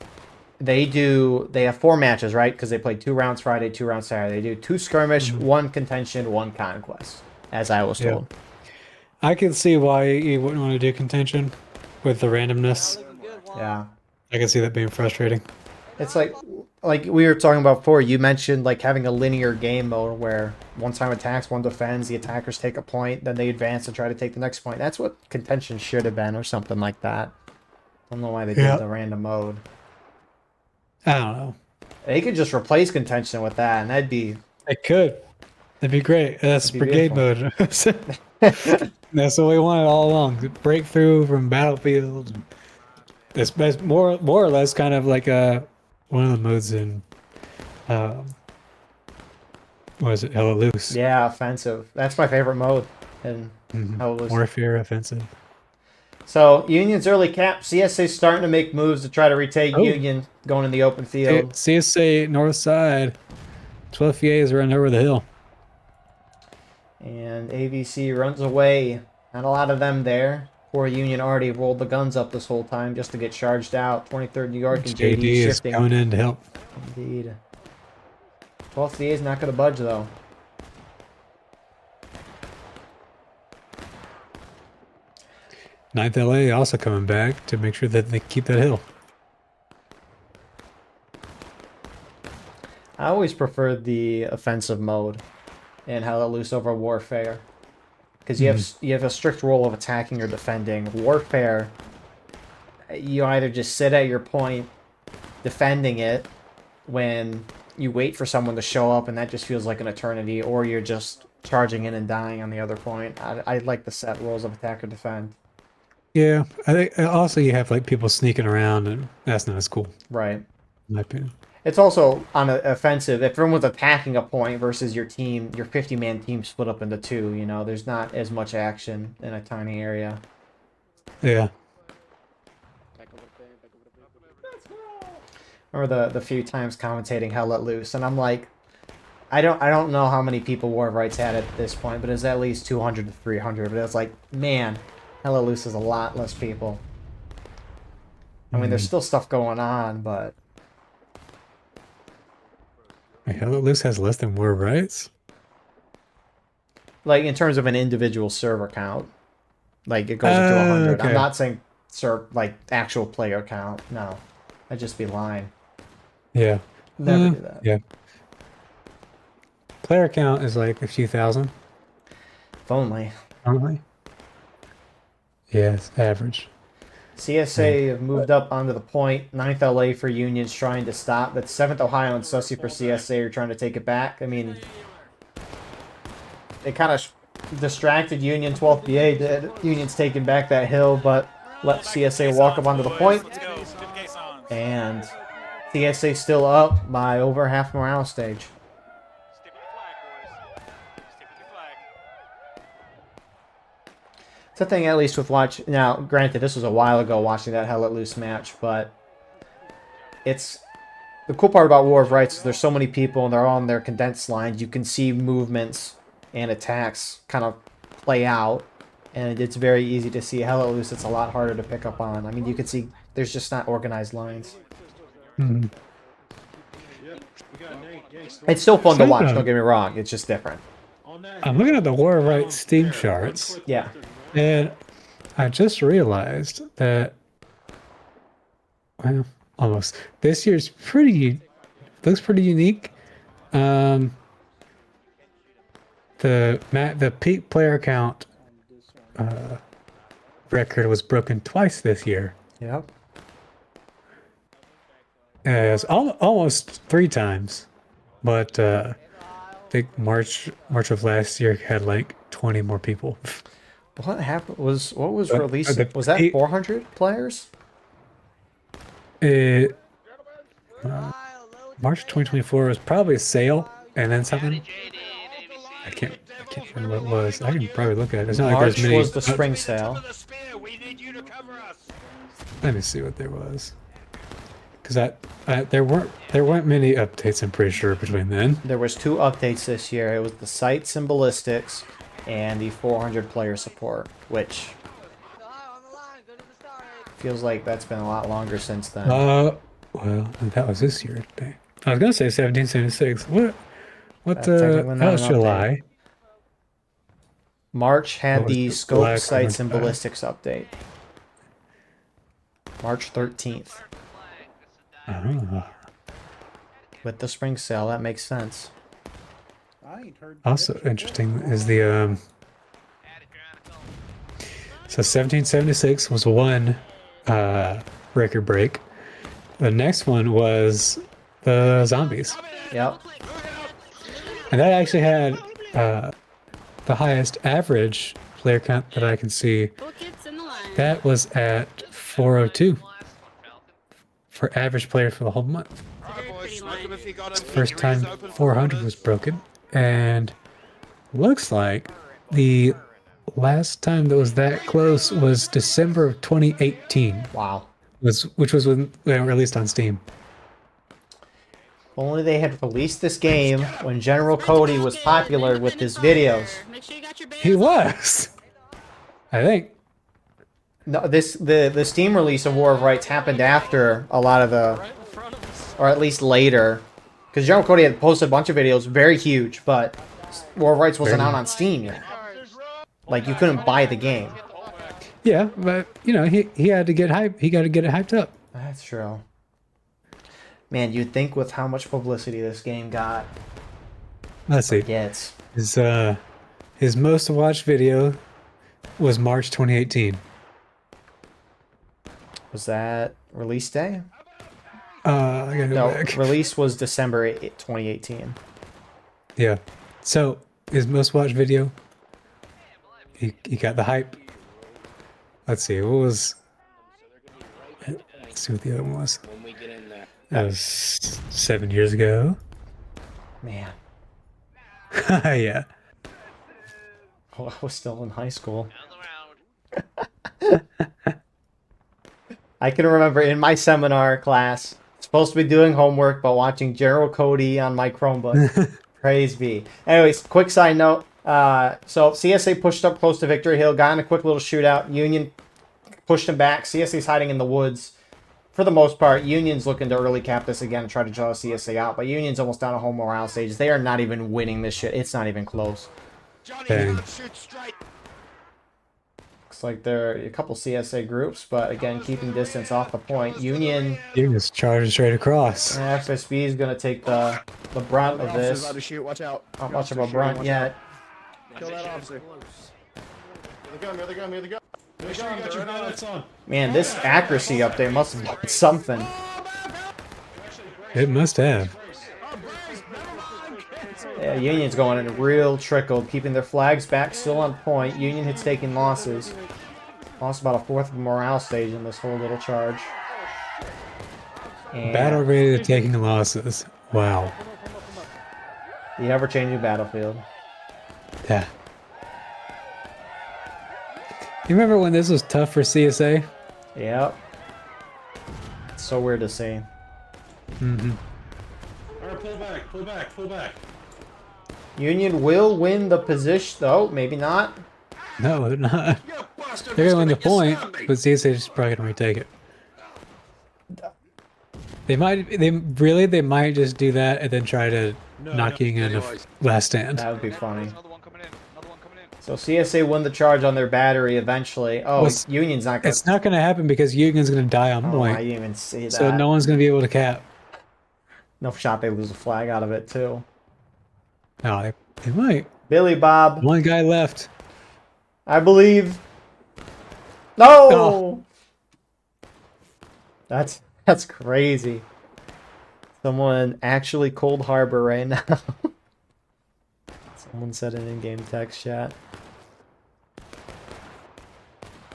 they have 4 matches, right? Because they play 2 rounds Friday, 2 rounds Saturday. They do 2 skirmish, 1 contention, 1 conquest, as I was told. I can see why you wouldn't want to do contention with the randomness. Yeah. I can see that being frustrating. It's like, like we were talking about before, you mentioned like having a linear game mode where one time attacks, one defends, the attackers take a point, then they advance and try to take the next point. That's what contention should have been, or something like that. I don't know why they did the random mode. I don't know. They could just replace contention with that, and that'd be... It could. That'd be great. That's brigade mode. That's what we wanted all along. Breakthrough from battlefield. It's more or less kind of like one of the modes in what is it? Hella Loose. Yeah, offensive. That's my favorite mode in Hella Loose. Warfare offensive. So Union's early cap. CSA's starting to make moves to try to retake Union going in the open field. CSA north side. 12 VA is running over the hill. And AVC runs away. Not a lot of them there. Poor Union already rolled the guns up this whole time just to get charged out. 23rd New York and JD is shifting. coming in to help. Indeed. 12th VA is not going to budge though. Ninth LA also coming back to make sure that they keep that hill. I always preferred the offensive mode in Hella Loose over Warfare. Because you have a strict rule of attacking or defending. Warfare, you either just sit at your point defending it when you wait for someone to show up and that just feels like an eternity, or you're just charging in and dying on the other point. I like the set rules of attack or defend. Yeah, I think also you have like people sneaking around, and that's not as cool. Right. In my opinion. It's also on an offensive. If everyone's attacking a point versus your team, your 50-man team split up into two, you know, there's not as much action in a tiny area. Yeah. Remember the few times commentating Hell Let Loose, and I'm like, I don't know how many people War of Rights had at this point, but it's at least 200 to 300. But it's like, man, Hell Let Loose is a lot less people. I mean, there's still stuff going on, but Hell Let Loose has less than War of Rights? like in terms of an individual server count, like it goes up to 100. Okay. I'm not saying like actual player count. No, I'd just be lying. Yeah. Never do that. Yeah. Player count is like a few thousand. If only. Only. Yeah, it's average. CSA have moved up onto the point. 9th LA for Union's trying to stop. That's 7th Ohio and Sussy for CSA are trying to take it back. I mean, they kind of distracted Union. 12th BA did. Union's taking back that hill, but let CSA walk up onto the point. And CSA still up by over half morale stage. It's a thing, at least with watch. Now, granted, this was a while ago watching that Hell Let Loose match, but it's the cool part about War of Rights is there's so many people and they're all on their condensed lines. You can see movements and attacks kind of play out, and it's very easy to see. Hell Let Loose, it's a lot harder to pick up on. I mean, you can see there's just not organized lines. It's still fun to watch, don't get me wrong. It's just different. I'm looking at the War of Rights Steam charts. Yeah. And I just realized that, well, almost this year's looks pretty unique. The peak player count record was broken twice this year. Yep. It's almost 3 times, but I think March of last year had like 20 more people. What happened? What was released? Was that 400 players? March 2024 was probably a sale and then something. I can't remember what it was. I can probably look at it. It's not like March there's many. was the spring sale. Let me see what there was. Because there weren't many updates. I'm pretty sure between then. There was 2 updates this year. It was the sights and ballistics, and the 400 player support, which feels like that's been a lot longer since then. Well, that was this year. Dang. I was gonna say 1776. What that was July. March had the scope, Black sights, and Orange ballistics update. March 13th. Oh. with the spring sale. That makes sense. I ain't heard. Also interesting is the so 1776 was one record break. The next one was the zombies, Yep. and that actually had the highest average player count that I can see. That was at 402 for average player for the whole month. It's the first time 400 was broken, and looks like the last time that was that close was December of 2018, Wow. which was when they were released on Steam. If only they had released this game when General Cody was popular with his videos. He was, I think. No, the Steam release of War of Rights happened after a lot of the, or at least later, because General Cody had posted a bunch of videos, very huge, but War of Rights wasn't out on Steam yet. Like, you couldn't buy the game. Yeah, but you know, he had to get hype. He got to get it hyped up. That's true. Man, you'd think with how much publicity this game got, Let's see. gets. His most watched video was March 2018. Was that release day? I gotta go No, back. release was December 2018. Yeah. So his most watched video, he got the hype. Let's see, what was? Let's see what the other one was. That was 7 years ago. Man, Yeah. oh, I was still in high school. I can remember in my seminar class, supposed to be doing homework, but watching General Cody on my Chromebook. Praise be. Anyways, quick side note. So CSA pushed up close to Victory Hill, got in a quick little shootout. Union pushed him back. CSA's hiding in the woods. For the most part, Union's looking to early cap this again and try to draw CSA out. But Union's almost down a home morale stage. They are not even winning this shit. It's not even close. Dang. Looks like there are a couple CSA groups, but again, keeping distance off the point. Union, He was charging straight across. FSB is going to take the brunt of Officer's this. about to shoot. Watch out. Not much of a brunt yet. Kill that officer. Here they come, here they come. Make sure you got your helmets on. Man, this accuracy update must have done something. It must have. Yeah, Union's going in real trickle, keeping their flags back, still on point. Union has taken losses. Lost about a fourth of the morale stage in this whole little charge. And Battle rated taking losses. Wow. the ever-changing battlefield. Yeah. You remember when this was tough for CSA? Yep. It's so weird to see. Mm-hmm. Alright, pull back, pull back, pull back. Union will win the position, though. Maybe not. No, they're not. You bastard! They're he's gonna win the get point, stabbed me. but CSA is probably gonna retake it. They might just do that and then try to knock Union in the last stand. That would be funny. Another one coming in. Another one coming in. So CSA won the charge on their battery eventually. Oh, Well, Union's not going It's not gonna happen because Union's gonna die on Oh, I point, didn't even see that. so no one's gonna be able to cap. No shot they lose a flag out of it, too. No, they might. Billy Bob, One guy left. I believe. No! Oh. That's crazy. Someone actually Cold Harbor right now. Someone said an in-game text chat.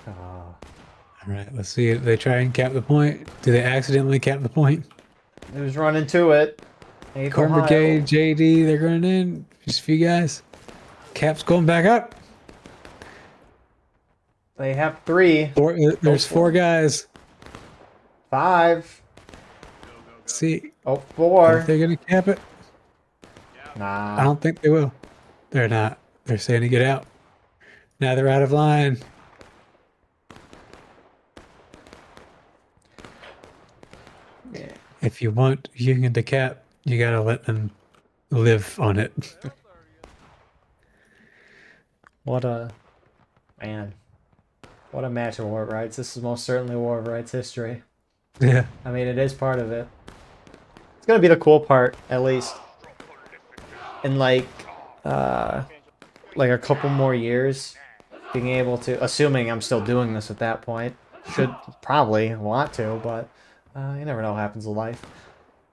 Oh. All right, let's see if they try and cap the point. Do they accidentally cap the point? Who's running to it? Eighth Corn Ohio. Brigade, JD, they're going in. Just a few guys. Cap's going back up. They have 3. There's 4 guys. 5. Let's see. Oh, If 4. they're going to cap it. I Nah. don't think they will. They're not. They're saying to get out. Now they're out of line. Yeah. If you want Union to cap, you gotta let them live on it. What a man. What a match of War of Rights. This is most certainly War of Rights history. Yeah. I mean, it is part of it. It's gonna be the cool part, at least. In like a couple more years, being able to, assuming I'm still doing this at that point, should probably want to, but you never know what happens in life.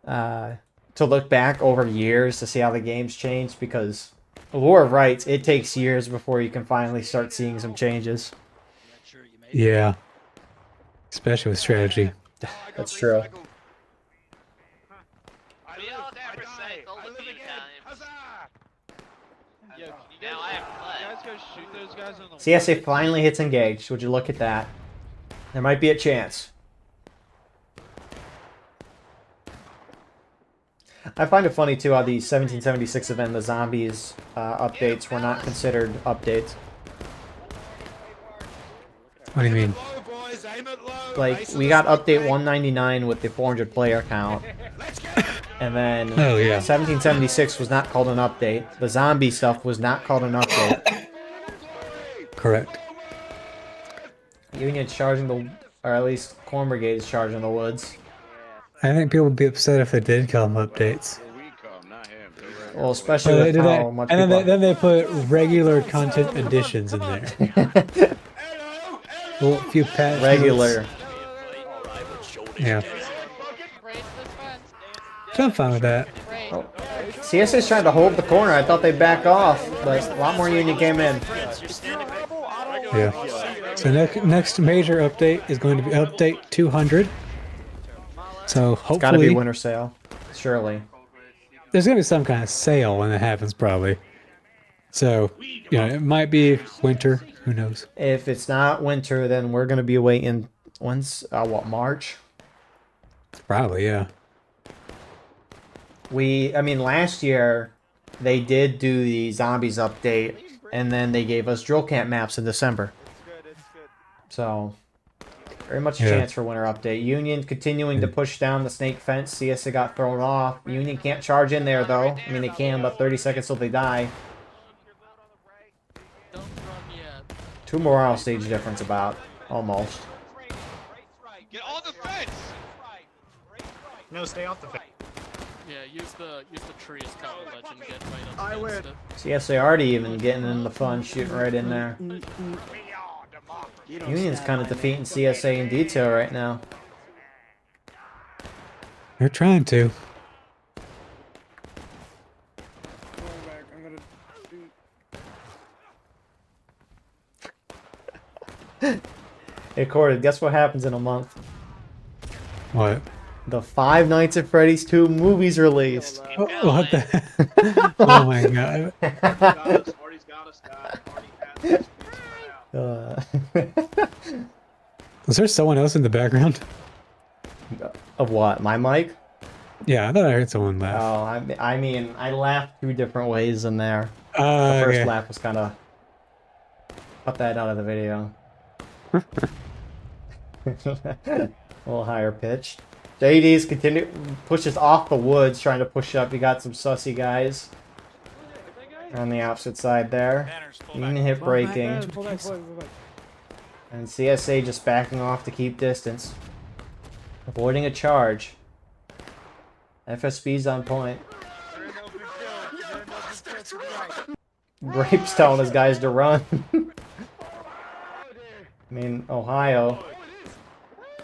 To look back over years to see how the game's changed, because War of Rights, it takes years before you can finally start seeing some changes. Yeah. Especially with strategy. That's true. Now I have left. Guys, go shoot those guys on the CSA finally hits engaged. Would you look at that? There might be a chance. I find it funny too how the 1776 event, the zombies updates were not considered updates. What do you mean? Like, we got update 199 with the 400 player count. And then Oh, yeah. 1776 was not called an update. The zombie stuff was not called an update. Correct. Union's charging the, or at least Corn Brigade is charging the woods. I think people would be upset if they did call them updates. Well, especially with how much and people... then they put regular content additions in there. Well, a few patches. Regular. Yeah. So I'm fine with that. Oh. CSA's trying to hold the corner. I thought they'd back off, but a lot more Union came in. Yeah. So next major update is going to be update 200. So hopefully... It's gotta be winter sale. Surely. There's going to be some kind of sale when it happens, probably. So, you know, it might be winter. Who knows? If it's not winter, then we're gonna be waiting. When's what, March? Probably, yeah. I mean, last year they did do the zombies update, and then they gave us drill camp maps in December. So, very much a chance for winter update. Union continuing to push down the snake fence. CSA got thrown off. Union can't charge in there though. I mean, they can, but 30 seconds till they die. Don't run yet. 2 morale stage difference about, almost. Get on the fence! No, stay off the fence. Yeah, use the tree as cover ledge and get right up I against win. it. CSA already even getting in the fun, shooting right in there. Union's kind of defeating CSA in detail right now. They're trying to. I'm gonna shoot. Hey Corey, guess what happens in a month? What? The Five Nights at Freddy's 2 movie's released. Oh, what the? Oh my god. Was there someone else in the background? Of what? My mic? Yeah, I thought I heard someone laugh. Oh, I mean, I laughed 2 different ways in there. The The first laugh was kind of... Cut that out of the video. A little higher pitched. JD's pushes off the woods, trying to push up. You got some sussy guys on the opposite side there. Union hit braking. And CSA just backing off to keep distance. Avoiding a charge. FSB's on point. Grape's telling his guys to run. I mean, Ohio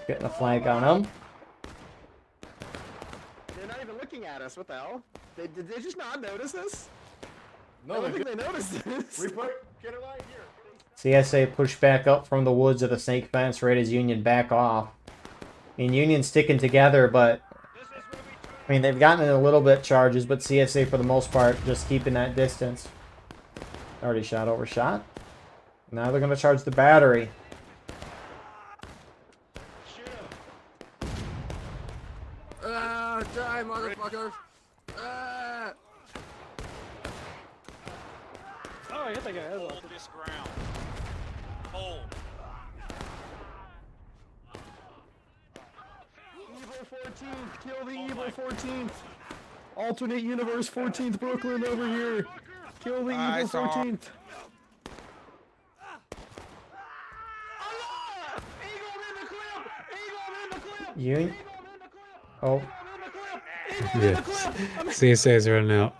getting a flank on them. They're not even looking at us. What the hell? Did they just not notice us? I No, don't think they noticed this. get it right here. CSA pushed back up from the woods of the snake fence right as Union back off. I mean, Union's sticking together, but... I mean, they've gotten in a little bit charges, but CSA, for the most part, just keeping that distance. Already shot overshot. Now they're going to charge the battery. Die, motherfucker! Oh, I hit that guy. Hold this ground. Hold. Evil 14th! Kill the evil 14th! Alternate universe 14th Brooklyn over here! Kill the evil 14th! Union... Oh. Yeah. CSA's running out.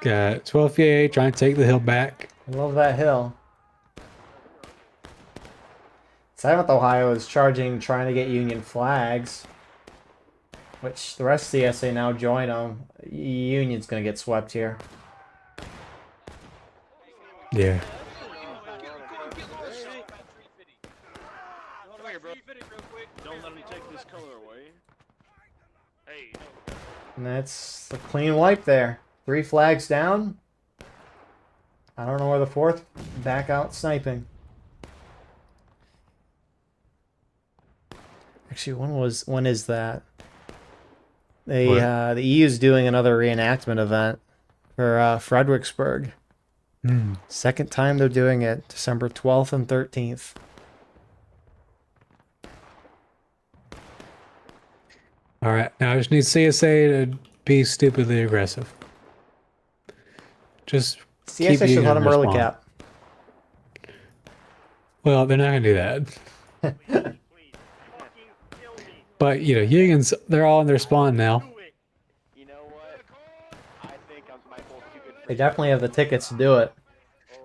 Got 12 PA trying to take the hill back. I love that hill. 7th Ohio is charging, trying to get Union flags. Which the rest of CSA now join them. Union's going to get swept here. Yeah. Don't let me take this color away. Hey. And that's a clean wipe there. 3 flags down. I don't know where the 4th back out sniping. Actually, when is that? The EU's doing another reenactment event for Fredericksburg. Second time they're doing it, December 12th and 13th. All right, now I just need CSA to be stupidly aggressive. Just keep CSA should let them early respawn. cap. Well, they're not gonna do that. But you know, Unions, they're all in their spawn now. You know what? I think I might hold too good. They definitely have the tickets to do it.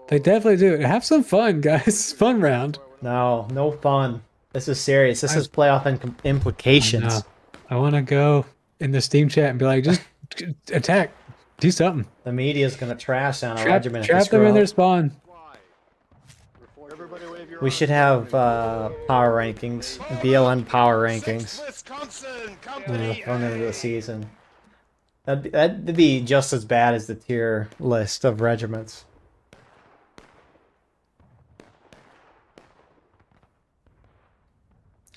They definitely do. Have some fun, guys. Fun round. No fun. This is serious. This is playoff implications. I want to go in the Steam chat and be like, just attack, do something. The media's gonna trash on a regiment. Trap them in their spawn. We should have power rankings, BLN power rankings. Going into the season. That'd be just as bad as the tier list of regiments.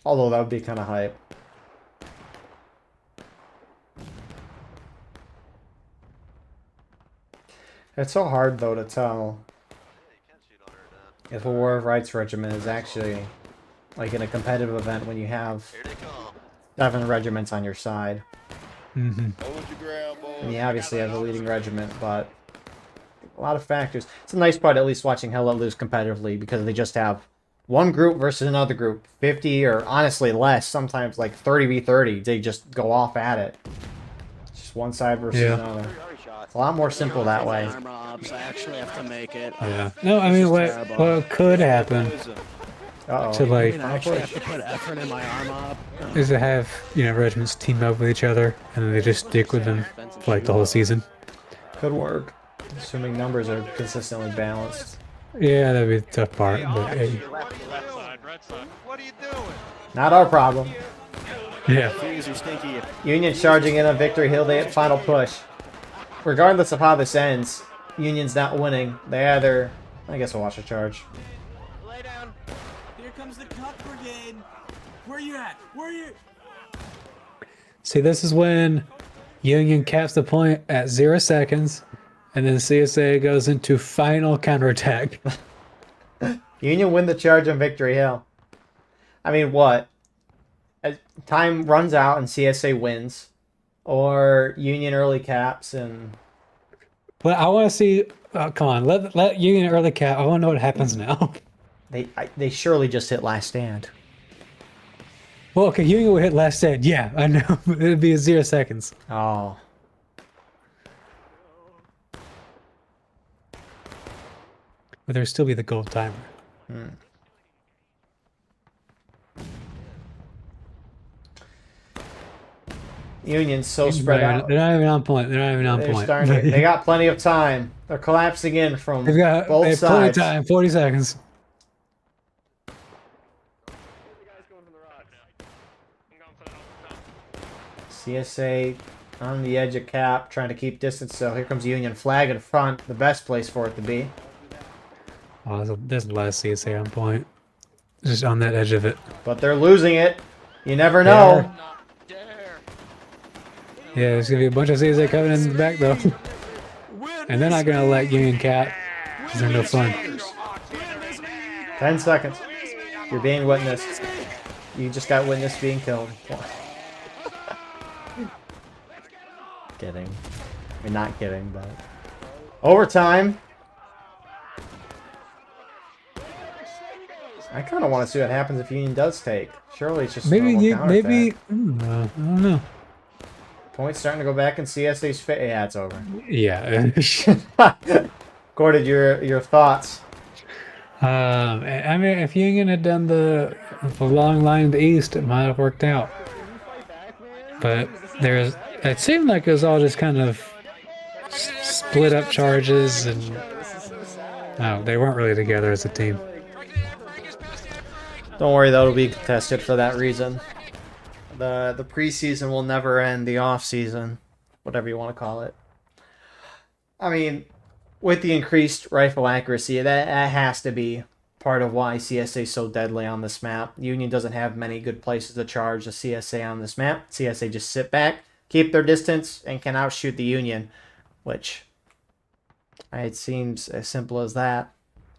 Although that would be kind of hype. It's so hard though to tell if a War of Rights regiment is actually like in a competitive event when you have 7 regiments on your side. And you obviously have the leading regiment, but a lot of factors. It's a nice part at least watching Hella lose competitively because they just have one group versus another group, 50 or honestly less, sometimes like 30v30. They just go off at it. It's just one side versus another. It's a lot more simple that way. I actually have to make it. Yeah. No, I mean, what could happen to like I actually have to put effort in my arm up. is to have, you know, regiments team up with each other and then they just stick with them for like the whole season. Could work, assuming numbers are consistently balanced. Yeah, that'd be the tough part. But hey, What are you doing? Not our problem. yeah. Union charging in on Victory Hill. They hit final push. Regardless of how this ends, Union's not winning. They either... I guess we'll watch a charge. Lay down. Here comes the cut brigade. Where you at? Where you? See, this is when Union caps the point at 0 seconds, and then CSA goes into final counterattack. Union win the charge on Victory Hill. I mean, what? As time runs out and CSA wins, or Union early caps and... Well, I want to see... come on, let Union early cap. I want to know what happens now. They surely just hit last stand. Well, okay, Union will hit last stand. Yeah, I know. It'd be 0 seconds. Oh. But there'd still be the gold timer. Union's so spread out. They're not even on point. They're not even on point. They got plenty of time. They're collapsing in from They have both plenty of sides. time. 40 seconds. CSA on the edge of cap, trying to keep distance. So here comes Union flag in front. The best place for it to be. Oh, there's a lot of CSA on point. Just on that edge of it. But they're losing it. You never know. Not dare. Yeah, there's going to be a bunch of CSA coming in the back, though. And they're not going to let Union cap. Because they're no fun. 10 seconds. You're being witnessed. You just got witnessed being killed. Kidding. I mean, not kidding, but... Overtime. I kind of want to see what happens if Union does take. Surely it's just Maybe normal you, counterattack. maybe I don't know. Points starting to go back in CSA's fit. Yeah, it's over. Yeah. Gordon, your thoughts? I mean, if Union had done the long line in the east, it might have worked out. But it seemed like it was all just kind of split up charges, and they weren't really together as a team. Don't worry, though, it'll be contested for that reason. The preseason will never end. The off season, whatever you want to call it. I mean, with the increased rifle accuracy, that has to be part of why CSA is so deadly on this map. Union doesn't have many good places to charge the CSA on this map. CSA just sit back, keep their distance, and can outshoot the Union, which it seems as simple as that.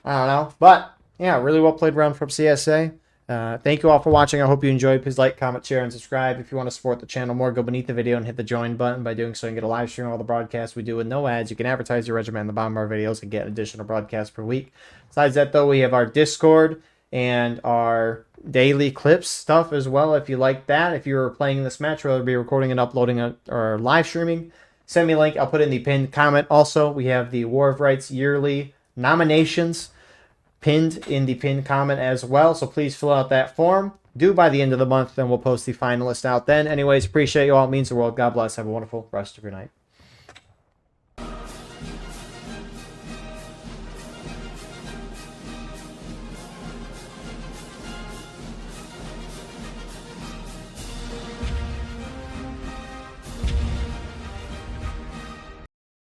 I don't know, but yeah, really well played round from CSA. Thank you all for watching. I hope you enjoyed. Please like, comment, share, and subscribe. If you want to support the channel more, go beneath the video and hit the join button. By doing so, you can get a live stream of all the broadcasts we do with no ads. You can advertise your regiment in the bottom of our videos and get additional broadcasts per week. Besides that, though, we have our Discord and our daily clips stuff as well. If you like that, if you're playing this match, whether it be recording and uploading it or live streaming, send me a link. I'll put it in the pinned comment. Also, we have the War of Rights yearly nominations pinned in the pinned comment as well, so please fill out that form. Due by the end of the month, then we'll post the finalist out then. Anyways, appreciate you all. It means the world. God bless. Have a wonderful rest of your night.